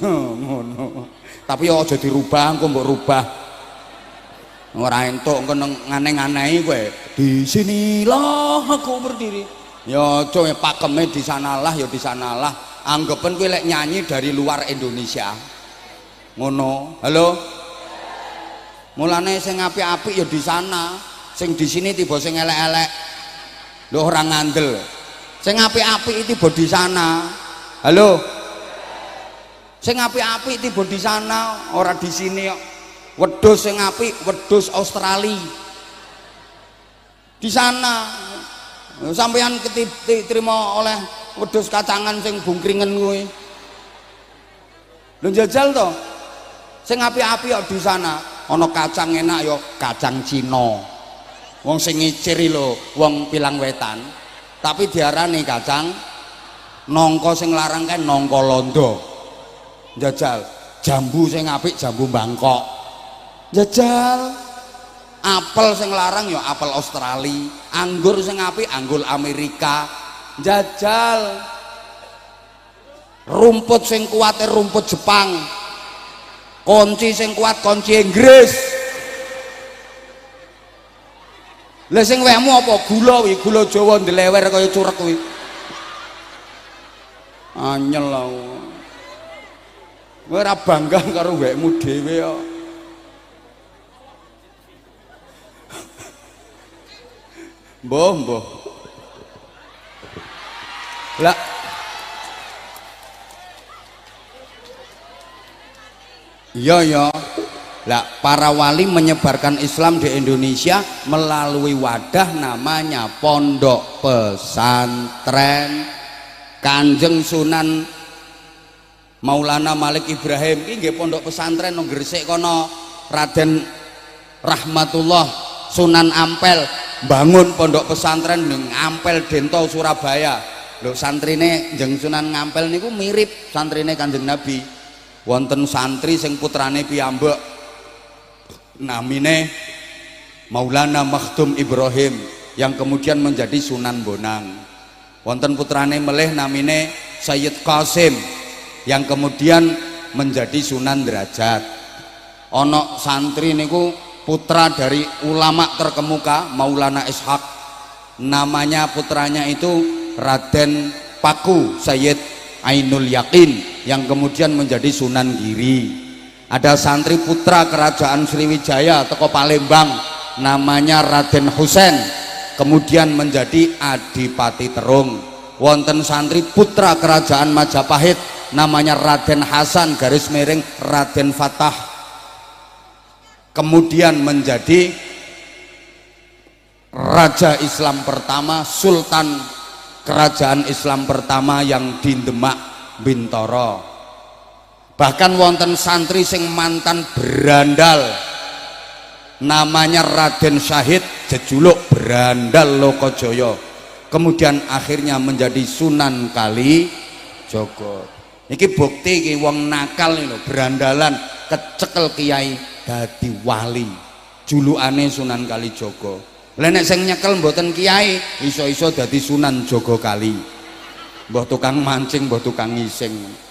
Tapi ya aja dirubah, engko mbok rubah. Ora entuk engko ngane-nganehi kowe. Di sinilah aku berdiri. Ya coy pakeme di sanalah ya di sanalah. Anggapen kowe lek nyanyi dari luar Indonesia. Ngono. Halo. Mulane sing apik-apik ya di sana, sing di sini tiba sing elek-elek. Lho ora ngandel. Sing apik-apik tiba di sana. Halo. Sing apik-apik tiba di sana, ora di sini kok. Wedhus sing apik, wedhus Australia. Di sana. Sampeyan terima oleh wedhus kacangan sing bungkringen kuwi. Lho jajal to. Sing apik-apik kok di sana. Ana kacang enak ya kacang Cina. Wong sing ngiciri lho, wong Pilang Wetan. Tapi diarani kacang nangka sing larang kan nangka londo. Jajal. Jambu sing apik jambu Bangkok. Jajal. Apel sing larang ya apel Australia, anggur sing apik anggur Amerika. Jajal. Rumput sing kuat rumput Jepang, kunci sing kuat kunci Inggris. Lah sing wehmu apa? Gula kuwi, gula Jawa ndelewer kaya curek kuwi. Anyel lho. Kowe ora bangga karo wekmu dhewe kok. Mbah. Lah iya. Lah para wali menyebarkan Islam di Indonesia melalui wadah namanya pondok pesantren. Kanjeng Sunan Maulana Malik Ibrahim iki nggih pondok pesantren nang Gresik kono. Raden Rahmatullah Sunan Ampel bangun pondok pesantren ning Ampel Dento Surabaya. Lho santrine Jeng Sunan Ngampel niku mirip santrine Kanjeng Nabi. Wonten santri sing putrane piyambak namine Maulana Makhdum Ibrahim yang kemudian menjadi Sunan Bonang. Wonten putrane melih namine Sayyid Qasim yang kemudian menjadi Sunan Derajat. Ono santri niku putra dari ulama terkemuka Maulana Ishaq, namanya putranya itu Raden Paku Sayyid Ainul Yakin yang kemudian menjadi Sunan Giri. Ada santri putra kerajaan Sriwijaya teko Palembang namanya Raden Husain kemudian menjadi Adipati Terung. Wonten santri putra kerajaan Majapahit namanya Raden Hasan garis miring Raden Fatah kemudian menjadi Raja Islam pertama, Sultan kerajaan Islam pertama yang di Demak Bintoro. Bahkan wonten santri sing mantan berandal namanya Raden Syahid jejuluk Berandal Lokojoyo kemudian akhirnya menjadi Sunan Kalijogo. Iki bukti iki wong nakal lho berandalan kecekel kiai dadi wali julukane Sunan Kalijogo. Lah nek sing nyekel mboten kiai iso-iso dadi Sunan Jogokali, mbah tukang mancing mbah tukang ngising.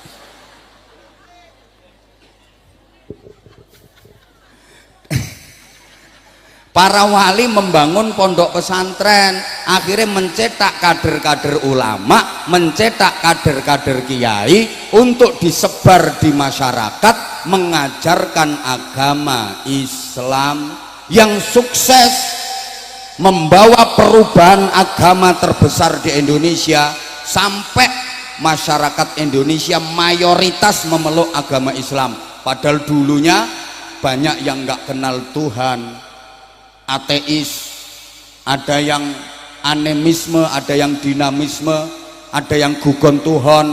Para wali membangun pondok pesantren, akhirnya mencetak kader-kader ulama, mencetak kader-kader kiai untuk disebar di masyarakat, mengajarkan agama Islam yang sukses membawa perubahan agama terbesar di Indonesia sampai masyarakat Indonesia mayoritas memeluk agama Islam. Padahal dulunya banyak yang nggak kenal Tuhan, ateis, ada yang animisme, ada yang dinamisme, ada yang gugon Tuhan,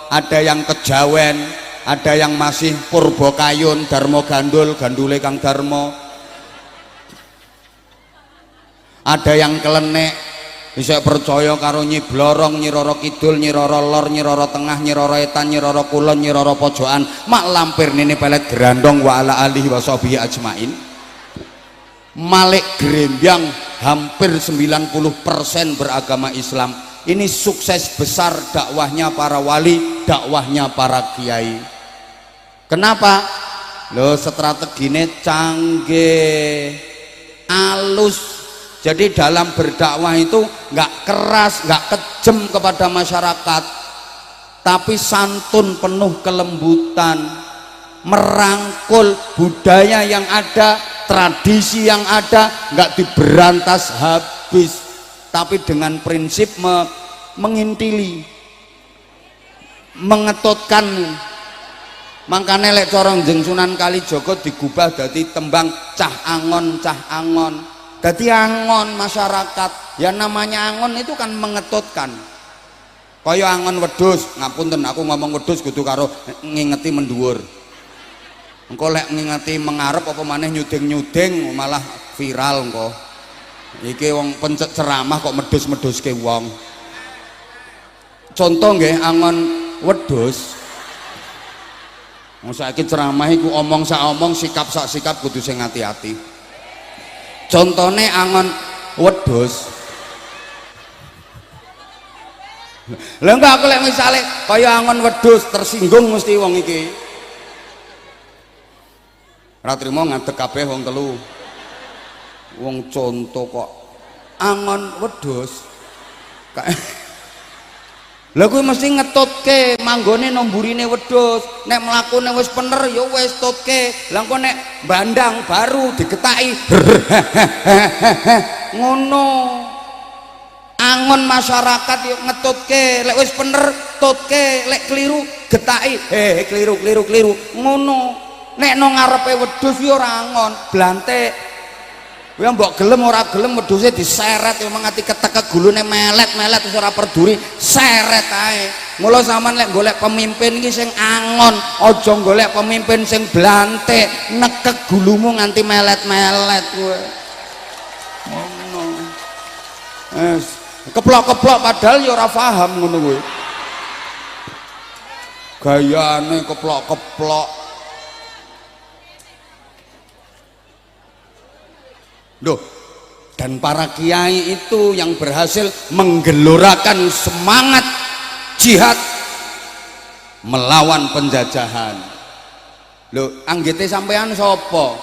ada yang kejawen, ada yang masih purba kayun, Darmo gandul, gandule Kang Darmo, ada yang kelenek, bisa percaya karo Nyi Blorong, Nyi Roro Kidul, Nyi Roro Lor, Nyi Roro Tengah, Nyi Roro Etan, Nyi Roro Kulon, Nyi Roro Pojokan, mak lampir nini pelet gerandong wa ala alihi wa sahbihi ajmain. Malik Grembyang hampir 90% beragama Islam. Ini sukses besar dakwahnya para wali, dakwahnya para kiai. Kenapa? Loh, strateginya canggih, alus. Jadi dalam berdakwah itu nggak keras, nggak kejam kepada masyarakat, tapi santun, penuh kelembutan, merangkul budaya yang ada, tradisi yang ada, nggak diberantas habis, tapi dengan prinsip mengintili, mengetutkan. Makanya lek corong jeng Sunan Kalijogo digubah dari tembang cah angon, cah angon, jadi angon masyarakat. Ya namanya angon itu kan mengetutkan. Kaya angon wedhus, ngapunten aku ngomong wedhus kudu karo ngingeti menduwur. Engko lek ngingeti mengarep apa maneh nyuding-nyuding malah viral engko. Iki wong pencet ceramah kok medhus-medhuske wong. Contoh nggih angon wedhus. Wong saiki ceramah iku omong sak omong, sikap sak sikap kudu sing hati-hati. Contone angon wedhus. Lha engko aku lek misale kaya angon wedhus tersinggung mesti wong iki. Ora trimo ngadeg kabeh wong telu. Wong conto kok angon wedhus. Lha kuwi mesti ngetutke manggone nomburine wedhus. Nek mlakune wis bener ya wis tutke. Lah engko nek bandang baru digetaki. Ngono. Angon masyarakat yo ngetutke, lek wis bener tutke, lek keliru getaki. Keliru. Ngono. Nek nang ngarepe wedhus yo ora angon, blantik. Kowe mbok gelem ora gelem wedhuse diseret yo mangati ketek gulune melet-melet wis ora peduli, seret ae. Mula sampean lek golek pemimpin iki sing angon, aja golek pemimpin sing blantik, nekek gulumu nganti melet-melet kowe. Ngono. Keplok-keplok padahal ya ora paham ngono kuwi. gayane keplok-keplok. Loh, dan para kiai itu yang berhasil menggelorakan semangat jihad melawan penjajahan. Loh, anggete sampean sapa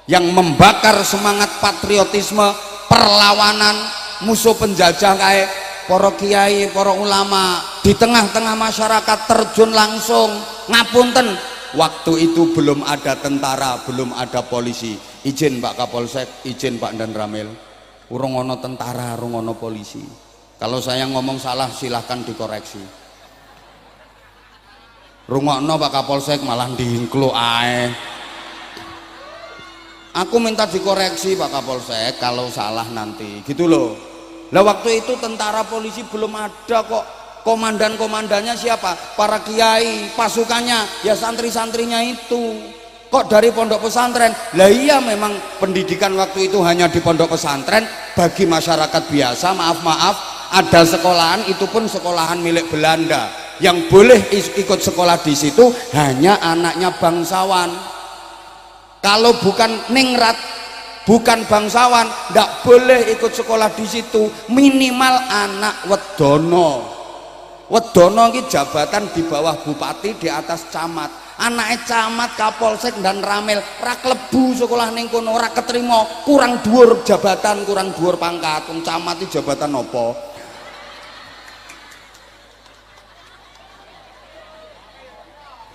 yang membakar semangat patriotisme perlawanan musuh penjajah kayak para kiai, para ulama di tengah-tengah masyarakat terjun langsung. Ngapunten, waktu itu belum ada tentara, belum ada polisi. Izin Pak Kapolsek, izin Pak Dan Ramil, urung ono tentara, urung ono polisi. Kalau saya ngomong salah silahkan dikoreksi. Rungokno Pak Kapolsek malah diingklu ae. Aku minta dikoreksi Pak Kapolsek kalau salah nanti, gitu loh. Lah waktu itu tentara polisi belum ada kok. Komandan-komandannya siapa? Para kiai, pasukannya ya santri-santrinya itu. Kok dari pondok pesantren? Lah iya, memang pendidikan waktu itu hanya di pondok pesantren. Bagi masyarakat biasa, maaf-maaf, ada sekolahan, itu pun sekolahan milik Belanda. Yang boleh ikut sekolah di situ hanya anaknya bangsawan. Kalau bukan ningrat, bukan bangsawan, tidak boleh ikut sekolah di situ. Minimal anak wedono. Wedono ini jabatan di bawah bupati, di atas camat. Anaknya camat, kapolsek dan ramil ra klebu sekolah ning kono, ora keterima, kurang dhuwur jabatan, kurang dhuwur pangkat. Wong camat iki jabatan apa?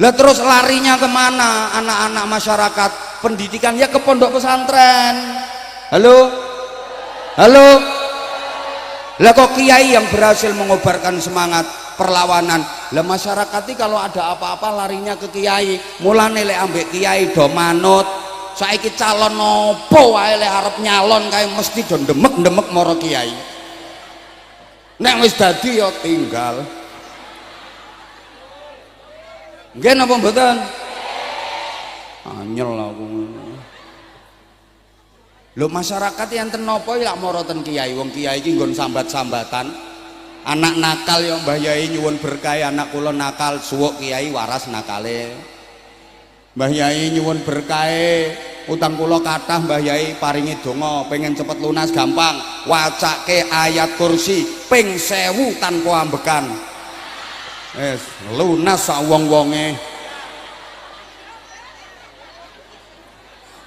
Lah terus larinya kemana anak-anak masyarakat pendidikan? Ya ke pondok pesantren. Halo, halo. Lah kok kiai yang berhasil mengobarkan semangat perlawanan? Lah masyarakat ini kalau ada apa-apa larinya ke kiai. Mulane lek ambek kiai do manut. Saiki calon nopo wae lek arep nyalon kae mesti do demek-demek maro kiai. Nek wis dadi ya tinggal. Nggih napa mboten? Anyel aku. Lho masyarakat yang tenopo lak mara ten kiai. Wong kiai iki nggon sambat-sambatan. Anak nakal yang Mbah Yai nyuwun berkah, anak kula nakal, suwuk kiai waras nakale. Mbah Yai nyuwun berkah, utang kula kathah, Mbah Yai paringi donga, pengen cepet lunas gampang. Wacake ayat kursi ping 1000 tanpa ambekan. Lunas sak wong-wonge.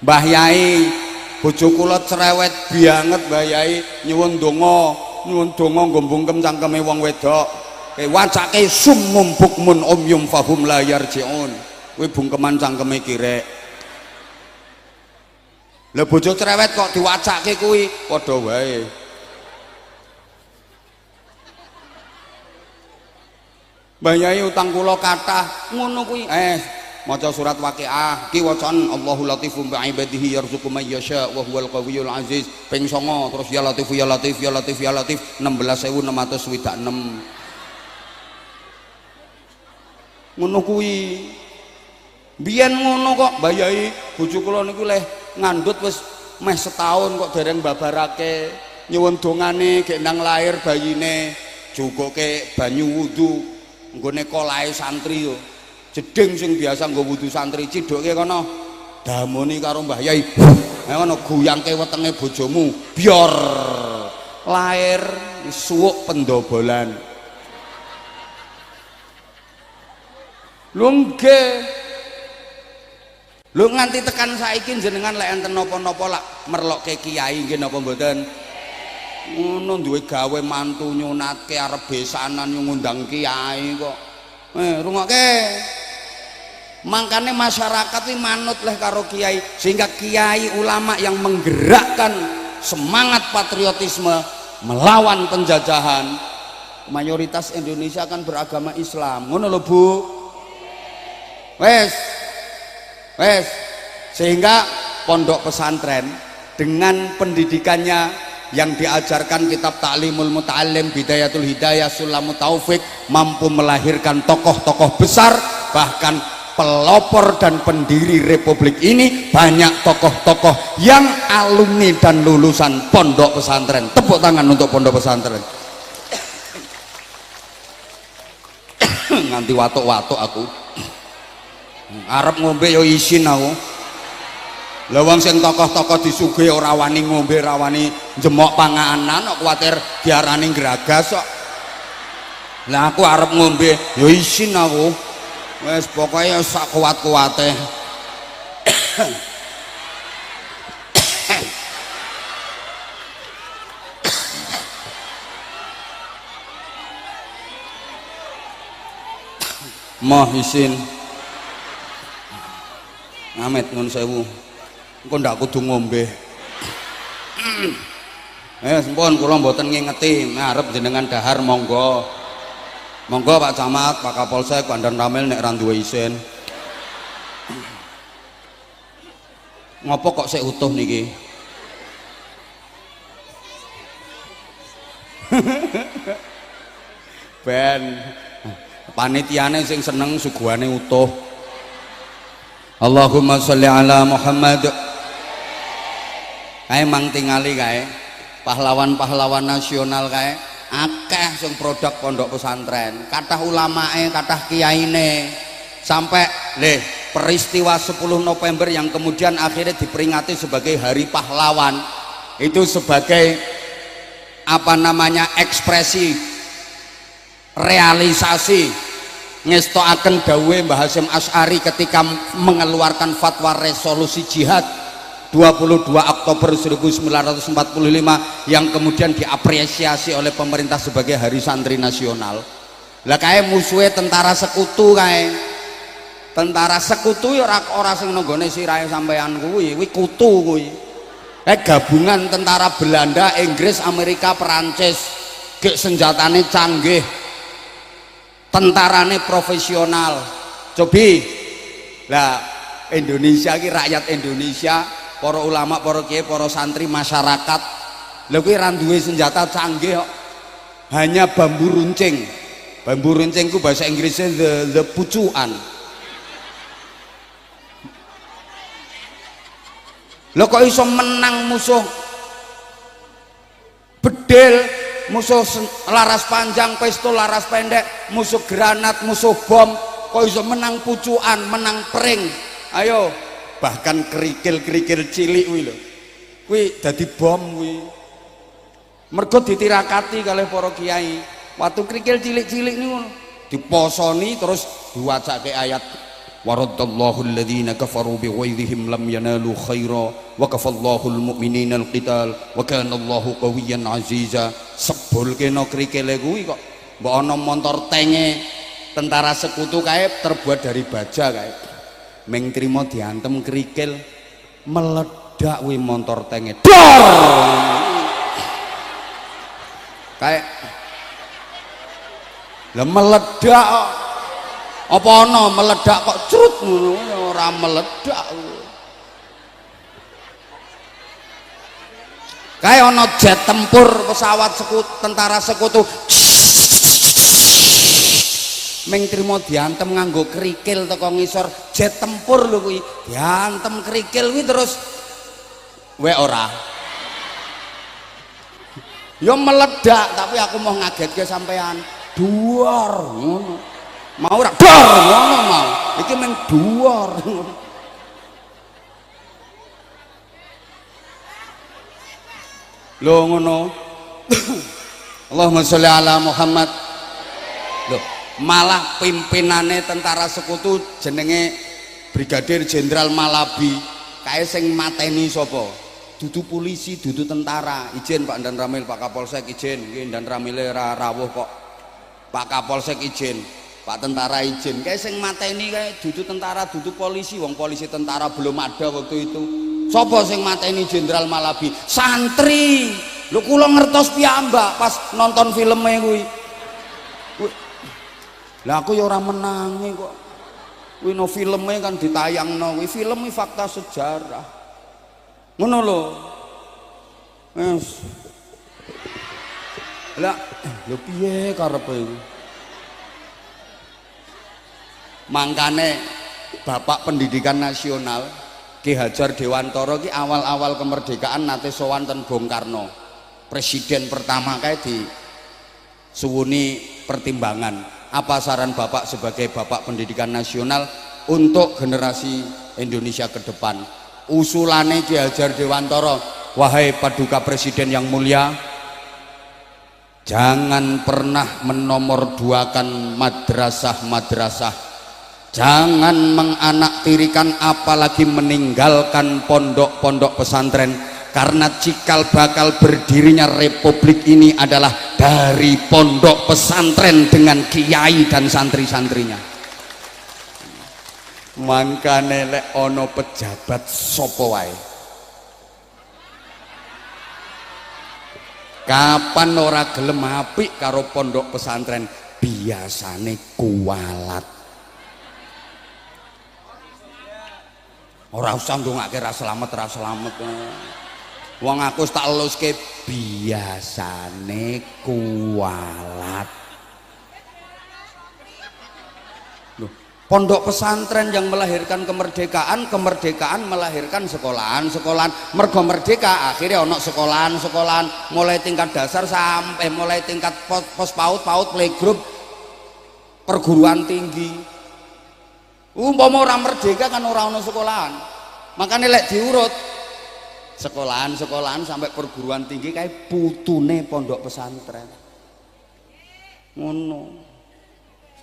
Mbah Yai, bojo kula cerewet banget Mbah Yai, nyuwun donga nggo mbungkem cangkeme wong wedok. Wacake summum bukmun umyum fahum la yarjiun. Kuwi bungkeman cangkeme kirek. Lah bojo cerewet kok diwacake kuwi padha wae. Mbah Yai utang kula kathah ngono kuwi maca surat Waqiah ki wacan Allahu latifum bi ibadihi yarzuqu may yasha wa huwal qawiyul aziz ping 9 terus ya latif ya latif ya latif ya latif 16626 ngono kuwi biyen ngono kok Mbah Yai bojo kula niku leh ngandhut wis meh setahun kok dereng babarake nyuwun dongane gek nang lair bayine jugoke banyu wudu nggone kolahe santri yo jeding sing biasa nggo wudu santri cidoke kono damoni karo Mbah Yai ngono guyangke wetenge bojomu bior lair suwuk pendobolan lho nggih lho nganti tekan saiki jenengan lek enten napa-napa lak merlokke kiai nggih napa mboten ngono duwe gawe mantu nyunatke arep besanan ngundang kiai kok rungokke mangkane masyarakat ini manut leh karo kiai sehingga kiai ulama yang menggerakkan semangat patriotisme melawan penjajahan. Mayoritas Indonesia kan beragama Islam ngono lho Bu wes sehingga pondok pesantren dengan pendidikannya yang diajarkan kitab Ta'limul Muta'allim, Bidayatul Hidayah, Sulamut Taufik mampu melahirkan tokoh-tokoh besar, bahkan pelopor dan pendiri republik ini banyak tokoh-tokoh yang alumni dan lulusan pondok pesantren. Tepuk tangan untuk pondok pesantren. nganti watuk-watuk aku arep ngombe yo isin aku. Lah wong sing tokoh-tokoh disuguhi ora wani ngombe, ora wani njemok panganan, kok kuwatir diarani gragas kok. Lah aku arep ngombe yo isin aku. Wes pokoke sak kuat-kuate. Moh isin. Amit nun sewu. Engko ndak kudu ngombe. Sampun kula mboten ngingeti, arep jenengan dahar monggo. Monggo Pak Camat, Pak Kapolsek, Pak Dan Ramil nek ra duwe isin. Ngopo kok sik utuh niki? Ben panitiane sing seneng suguhane utuh. Allahumma sholli ala Muhammad. Kae mang tingali kae pahlawan-pahlawan nasional kae akeh sing produk pondok pesantren, kathah ulamae, kathah kiyaine, sampai peristiwa 10 November yang kemudian akhirnya diperingati sebagai Hari Pahlawan itu sebagai apa namanya ekspresi realisasi ngestoaken dawuhe Mbah Hasyim Asy'ari ketika mengeluarkan fatwa resolusi jihad 22 Oktober 1945 yang kemudian diapresiasi oleh pemerintah sebagai Hari Santri Nasional. Lah kae musuhe tentara sekutu kae. Tentara sekutu ya ora sing nanggone sirahe sampean kuwi kutu kuwi. Kae gabungan tentara Belanda, Inggris, Amerika, Perancis, gek senjatane canggih. Tentarane profesional. Cobi. Lah Indonesia ki rakyat Indonesia, para ulama, para kiai, para santri, masyarakat lha kuwi ra duwe senjata canggih kok. Hanya bambu runcing. Bambu runcing ku bahasa Inggrisnya the pucuan. Lho kok iso menang musuh bedil, musuh laras panjang, pistol laras pendek, musuh granat, musuh bom, kok iso menang pucuan, menang pring. Ayo, bahkan kerikil-kerikil cilik kuwi lho. Kuwi dadi bom kuwi. Mergo ditirakati kalih para kiai. Waktu kerikil cilik-cilik niku diposoni terus diwacake ayat waradallahu alladhina kafaru bighaidhihim lam yanalu khaira wa kafallahu almu'minina alqital wa kana Allahu qawiyyan aziza. Sebulke no kerikile kuwi kok mbok ana montor tenge tentara sekutu kae terbuat dari baja kae. Ming trimo diantem kerikil meledak wi montor tenge dor kayak lah meledak apa ana meledak kok crut ngono ora meledak kayak ana jet tempur pesawat tentara sekutu ming trimo diantem nganggo kerikil teko ngisor jet tempur lho kuwi diantem kerikil kuwi terus we ora yo meledak tapi aku mau ngagetke sampean duar ngono mau ora dor ngono mau iki ming duar ngono lho ngono Allahumma sholli ala Muhammad. Loh malah pimpinane tentara sekutu jenenge Brigadir Jenderal Malabi kae sing mateni sapa dudu polisi dudu tentara. Izin Pak Dan Ramil, Pak Kapolsek izin nggih Dan Ramile ra rawuh kok. Pak Kapolsek izin, Pak tentara izin. Kae sing mateni kae dudu tentara dudu polisi, wong polisi tentara belum ada waktu itu. Sapa sing mateni Jenderal Malabi? Santri. Lho kula ngertos piyambak pas nonton filmnya kuwi. Lah aku ya ora menangi kok. Kuwi no filme kan ditayangno, kuwi film iki fakta sejarah. Ngono lho. Wes. Lah, lho piye karepe iku? Mangkane Bapak Pendidikan Nasional Ki Hajar Dewantara ki awal-awal kemerdekaan nate sowan ten Bung Karno. Presiden pertama kae di suwuni pertimbangan Apa saran Bapak sebagai Bapak Pendidikan Nasional untuk generasi Indonesia ke depan? Usulane Ki Hajar Dewantara, wahai Paduka Presiden yang mulia, jangan pernah menomorduakan madrasah-madrasah, jangan menganaktirikan apalagi meninggalkan pondok-pondok pesantren, karena cikal bakal berdirinya republik ini adalah dari pondok pesantren dengan kiai dan santri-santrinya. Mangkane lek ono pejabat sapa wae kapan ora gelem apik karo pondok pesantren, biasane kualat. Ora usah ndongake ra selamet. Wong aku tak eluske, biasane kualat. Loh, pondok pesantren yang melahirkan kemerdekaan, kemerdekaan melahirkan sekolahan. Mergo merdeka akhirnya ono sekolahan mulai tingkat dasar sampai mulai tingkat pos PAUD, playgroup, perguruan tinggi. Umpama orang merdeka kan ora ono sekolahan. Makanya lek diurut sekolahan sampai perguruan tinggi kayak putune pondok pesantren. Ngono.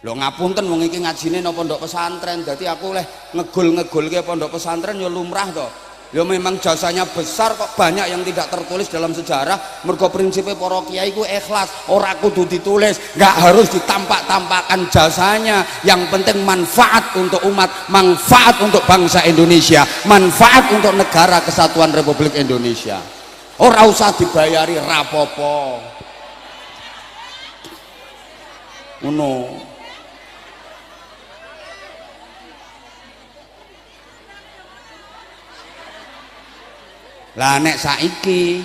Lho ngapunten wong iki ngajine nang pondok pesantren, dadi aku leh ngegul-ngegulke pondok pesantren ya lumrah to. Ya memang jasanya besar kok, banyak yang tidak tertulis dalam sejarah. Mergo prinsipnya para kiai ku ikhlas, ora kudu ditulis, nggak harus ditampak-tampakkan jasanya. Yang penting manfaat untuk umat, manfaat untuk bangsa Indonesia, manfaat untuk negara kesatuan Republik Indonesia. Ora usah dibayari rapopo. Ngono. Lah nek saiki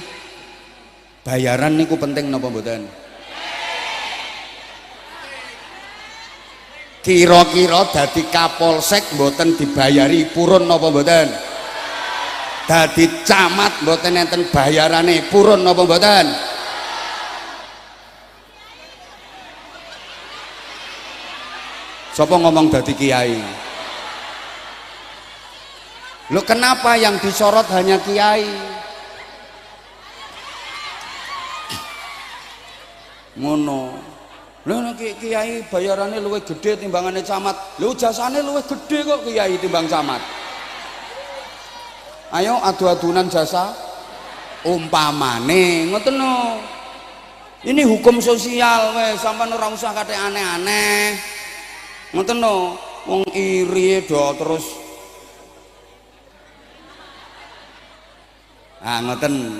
bayaran niku penting napa mboten? Kira-kira dadi kapolsek mboten dibayari purun napa mboten? Dadi camat mboten enten bayarane purun napa mboten? Sapa ngomong dadi kiai? Loh kenapa yang disorot hanya kiai? Ngono. Lho kiai bayarannya luwih gede timbangane camat. Lho jasane luwih gede kok kiai timbang camat. Ayo adu-adunan jasa. Umpamane ngoten no. Ini hukum sosial weh, sampean ora usah kate aneh-aneh. Ngoten no. Wong iri do terus ngoten,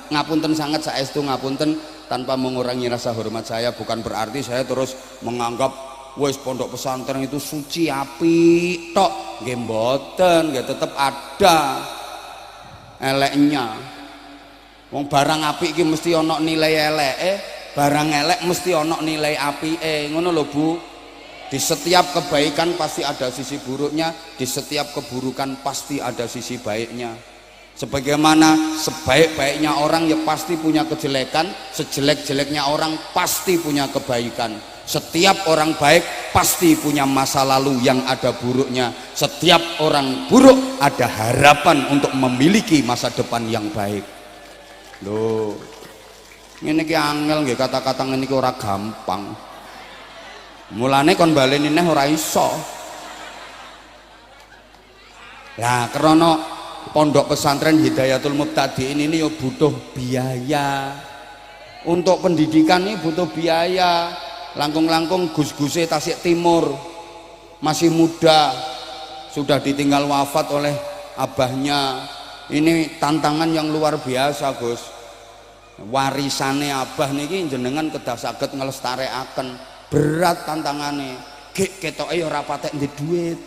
ngapunten sangat saestu ngapunten, tanpa mengurangi rasa hormat saya. Bukan berarti saya terus menganggap wis pondok pesantren itu suci apik tok, nggih mboten, nggih tetep ada eleknya. Wong barang apik iki mesti ana nilai eleke, barang elek mesti ana nilai apike, ngono lho Bu. Di setiap kebaikan pasti ada sisi buruknya, di setiap keburukan pasti ada sisi baiknya. Sebagaimana sebaik-baiknya orang ya pasti punya kejelekan, sejelek-jeleknya orang pasti punya kebaikan. Setiap orang baik pasti punya masa lalu yang ada buruknya. Setiap orang buruk ada harapan untuk memiliki masa depan yang baik. Loh, ngene iki angel nggih, kata-kata ngene iki ora gampang. Mulane kon baleni neh ora iso. Lah krana pondok pesantren Hidayatul Mubtadiin ini ya butuh biaya. Untuk pendidikan ini butuh biaya. Langkung-langkung gus-guse Tasik Timur masih muda, sudah ditinggal wafat oleh abahnya. Ini tantangan yang luar biasa Gus. Warisane abah niki jenengan kedah saged nglestarekaken. Berat tantangannya. Gek ketoke ya ora patek ndek duit.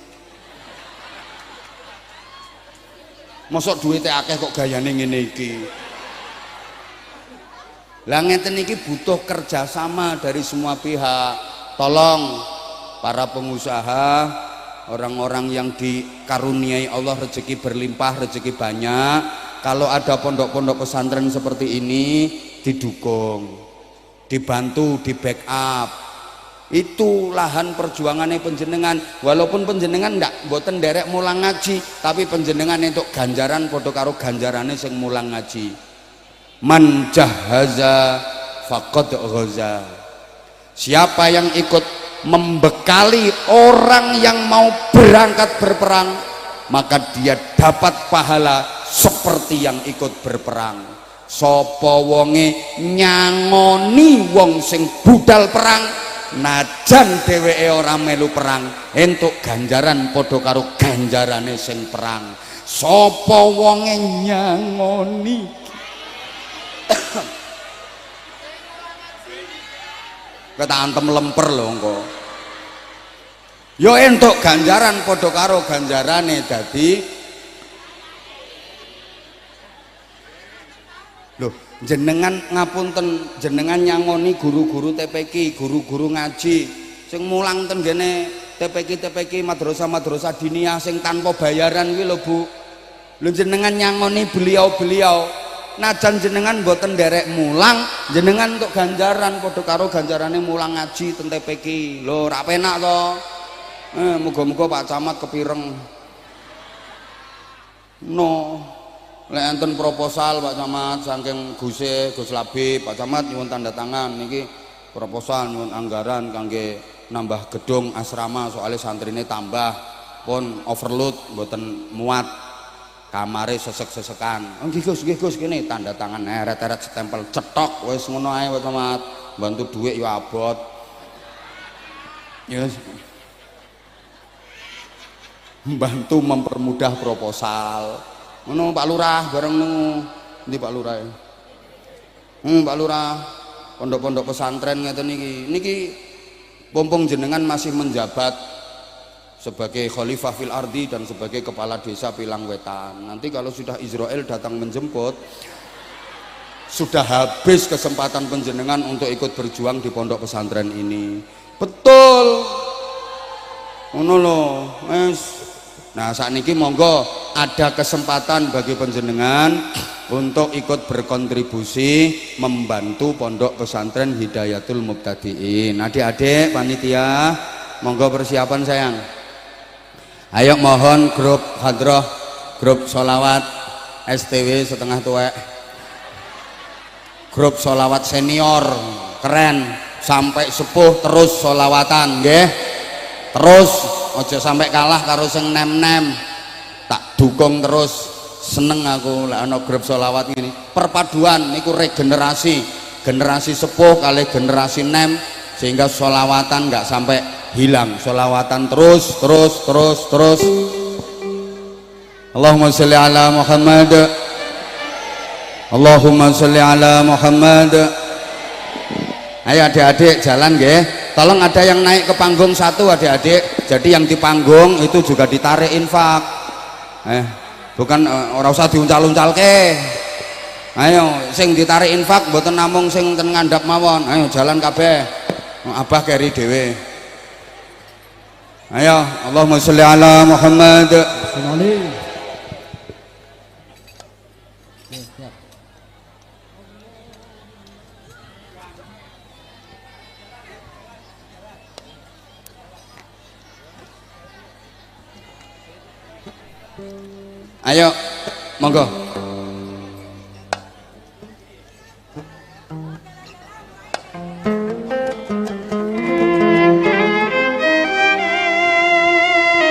Mosok duitnya akeh kok gayane ngene iki. Lah ngeten iki butuh kerjasama dari semua pihak. Tolong para pengusaha, orang-orang yang dikaruniai Allah rezeki berlimpah, rezeki banyak, kalau ada pondok-pondok pesantren seperti ini didukung, dibantu, di backup. Itu lahan perjuangannya panjenengan. Walaupun panjenengan ndak mboten nderek mulang ngaji, tapi panjenengan entuk ganjaran padha karo ganjarane sing mulang ngaji. Man jahaza faqad ghaza. Siapa yang ikut membekali orang yang mau berangkat berperang, maka dia dapat pahala seperti yang ikut berperang. Sapa wonge nyangoni wong sing budal perang, najan dheweke ora melu perang, entuk ganjaran padha karo ganjarane sing perang. Sapa wonge nyangoni kata antem lemper lho engko, yo entuk ganjaran padha karo ganjarane. Dadi lho, jenengan ngapunten, jenengan nyangoni guru-guru TPQ, guru-guru ngaji sing mulang ten gene TPQ madrasah diniyah sing tanpa bayaran kuwi lho Bu. Lho jenengan nyangoni beliau-beliau, najan jenengan mboten nderek mulang, jenengan untuk ganjaran padha karo ganjarane mulang ngaji ten TPQ. Lho ra penak to. Muga-muga Pak Camat kepireng. No. Lek enten proposal Pak Camat saking Gus Labib, Pak Camat nyuwun tanda tangan niki proposal nyuwun anggaran kangge nambah gedung asrama, soalnya santrine tambah pun overload mboten muat, kamare sesek-sesekan. Nggih Gus kene tanda tangan eret-eret stempel cetok wis ngono ae Pak Camat. Bantu dhuwit yo abot. Yes. Membantu mempermudah proposal. Ngono Pak Lurah bareng nu ndi Pak Lurah ya? Pak Lurah pondok-pondok pesantren ngeten niki pompong jenengan masih menjabat sebagai khalifah fil ardi dan sebagai kepala desa Pilang Wetan. Nanti kalau sudah Israel datang menjemput, sudah habis kesempatan panjenengan untuk ikut berjuang di pondok pesantren ini. Betul ngono lho wis. Nah sakniki monggo ada kesempatan bagi panjenengan untuk ikut berkontribusi membantu pondok pesantren Hidayatul Mubtadiin. Adik-adik panitia monggo persiapan sayang. Ayo mohon grup hadroh, grup solawat STW setengah tuwek, grup solawat senior keren sampai sepuh terus solawatan nggih. Terus aja sampai kalah karo sing nem-nem, tak dukung terus. Seneng aku lek ana grup solawat ini. Perpaduan niku regenerasi, generasi sepuh kali generasi nem, sehingga solawatan nggak sampai hilang. Solawatan terus. Allahumma sholli ala Muhammad, Allahumma sholli ala Muhammad. Ayo adik-adik jalan nggih. Tolong ada yang naik ke panggung satu adik-adik. Jadi yang di panggung itu juga ditarik infak. Bukan orang usah diuncal-uncal ke. Ayo sing ditarik infak mboten namung sing ten ngandhap mawon. Ayo jalan kabeh. Abah keri dhewe. Ayo Allahumma sholli ala Muhammad. Ayo monggo.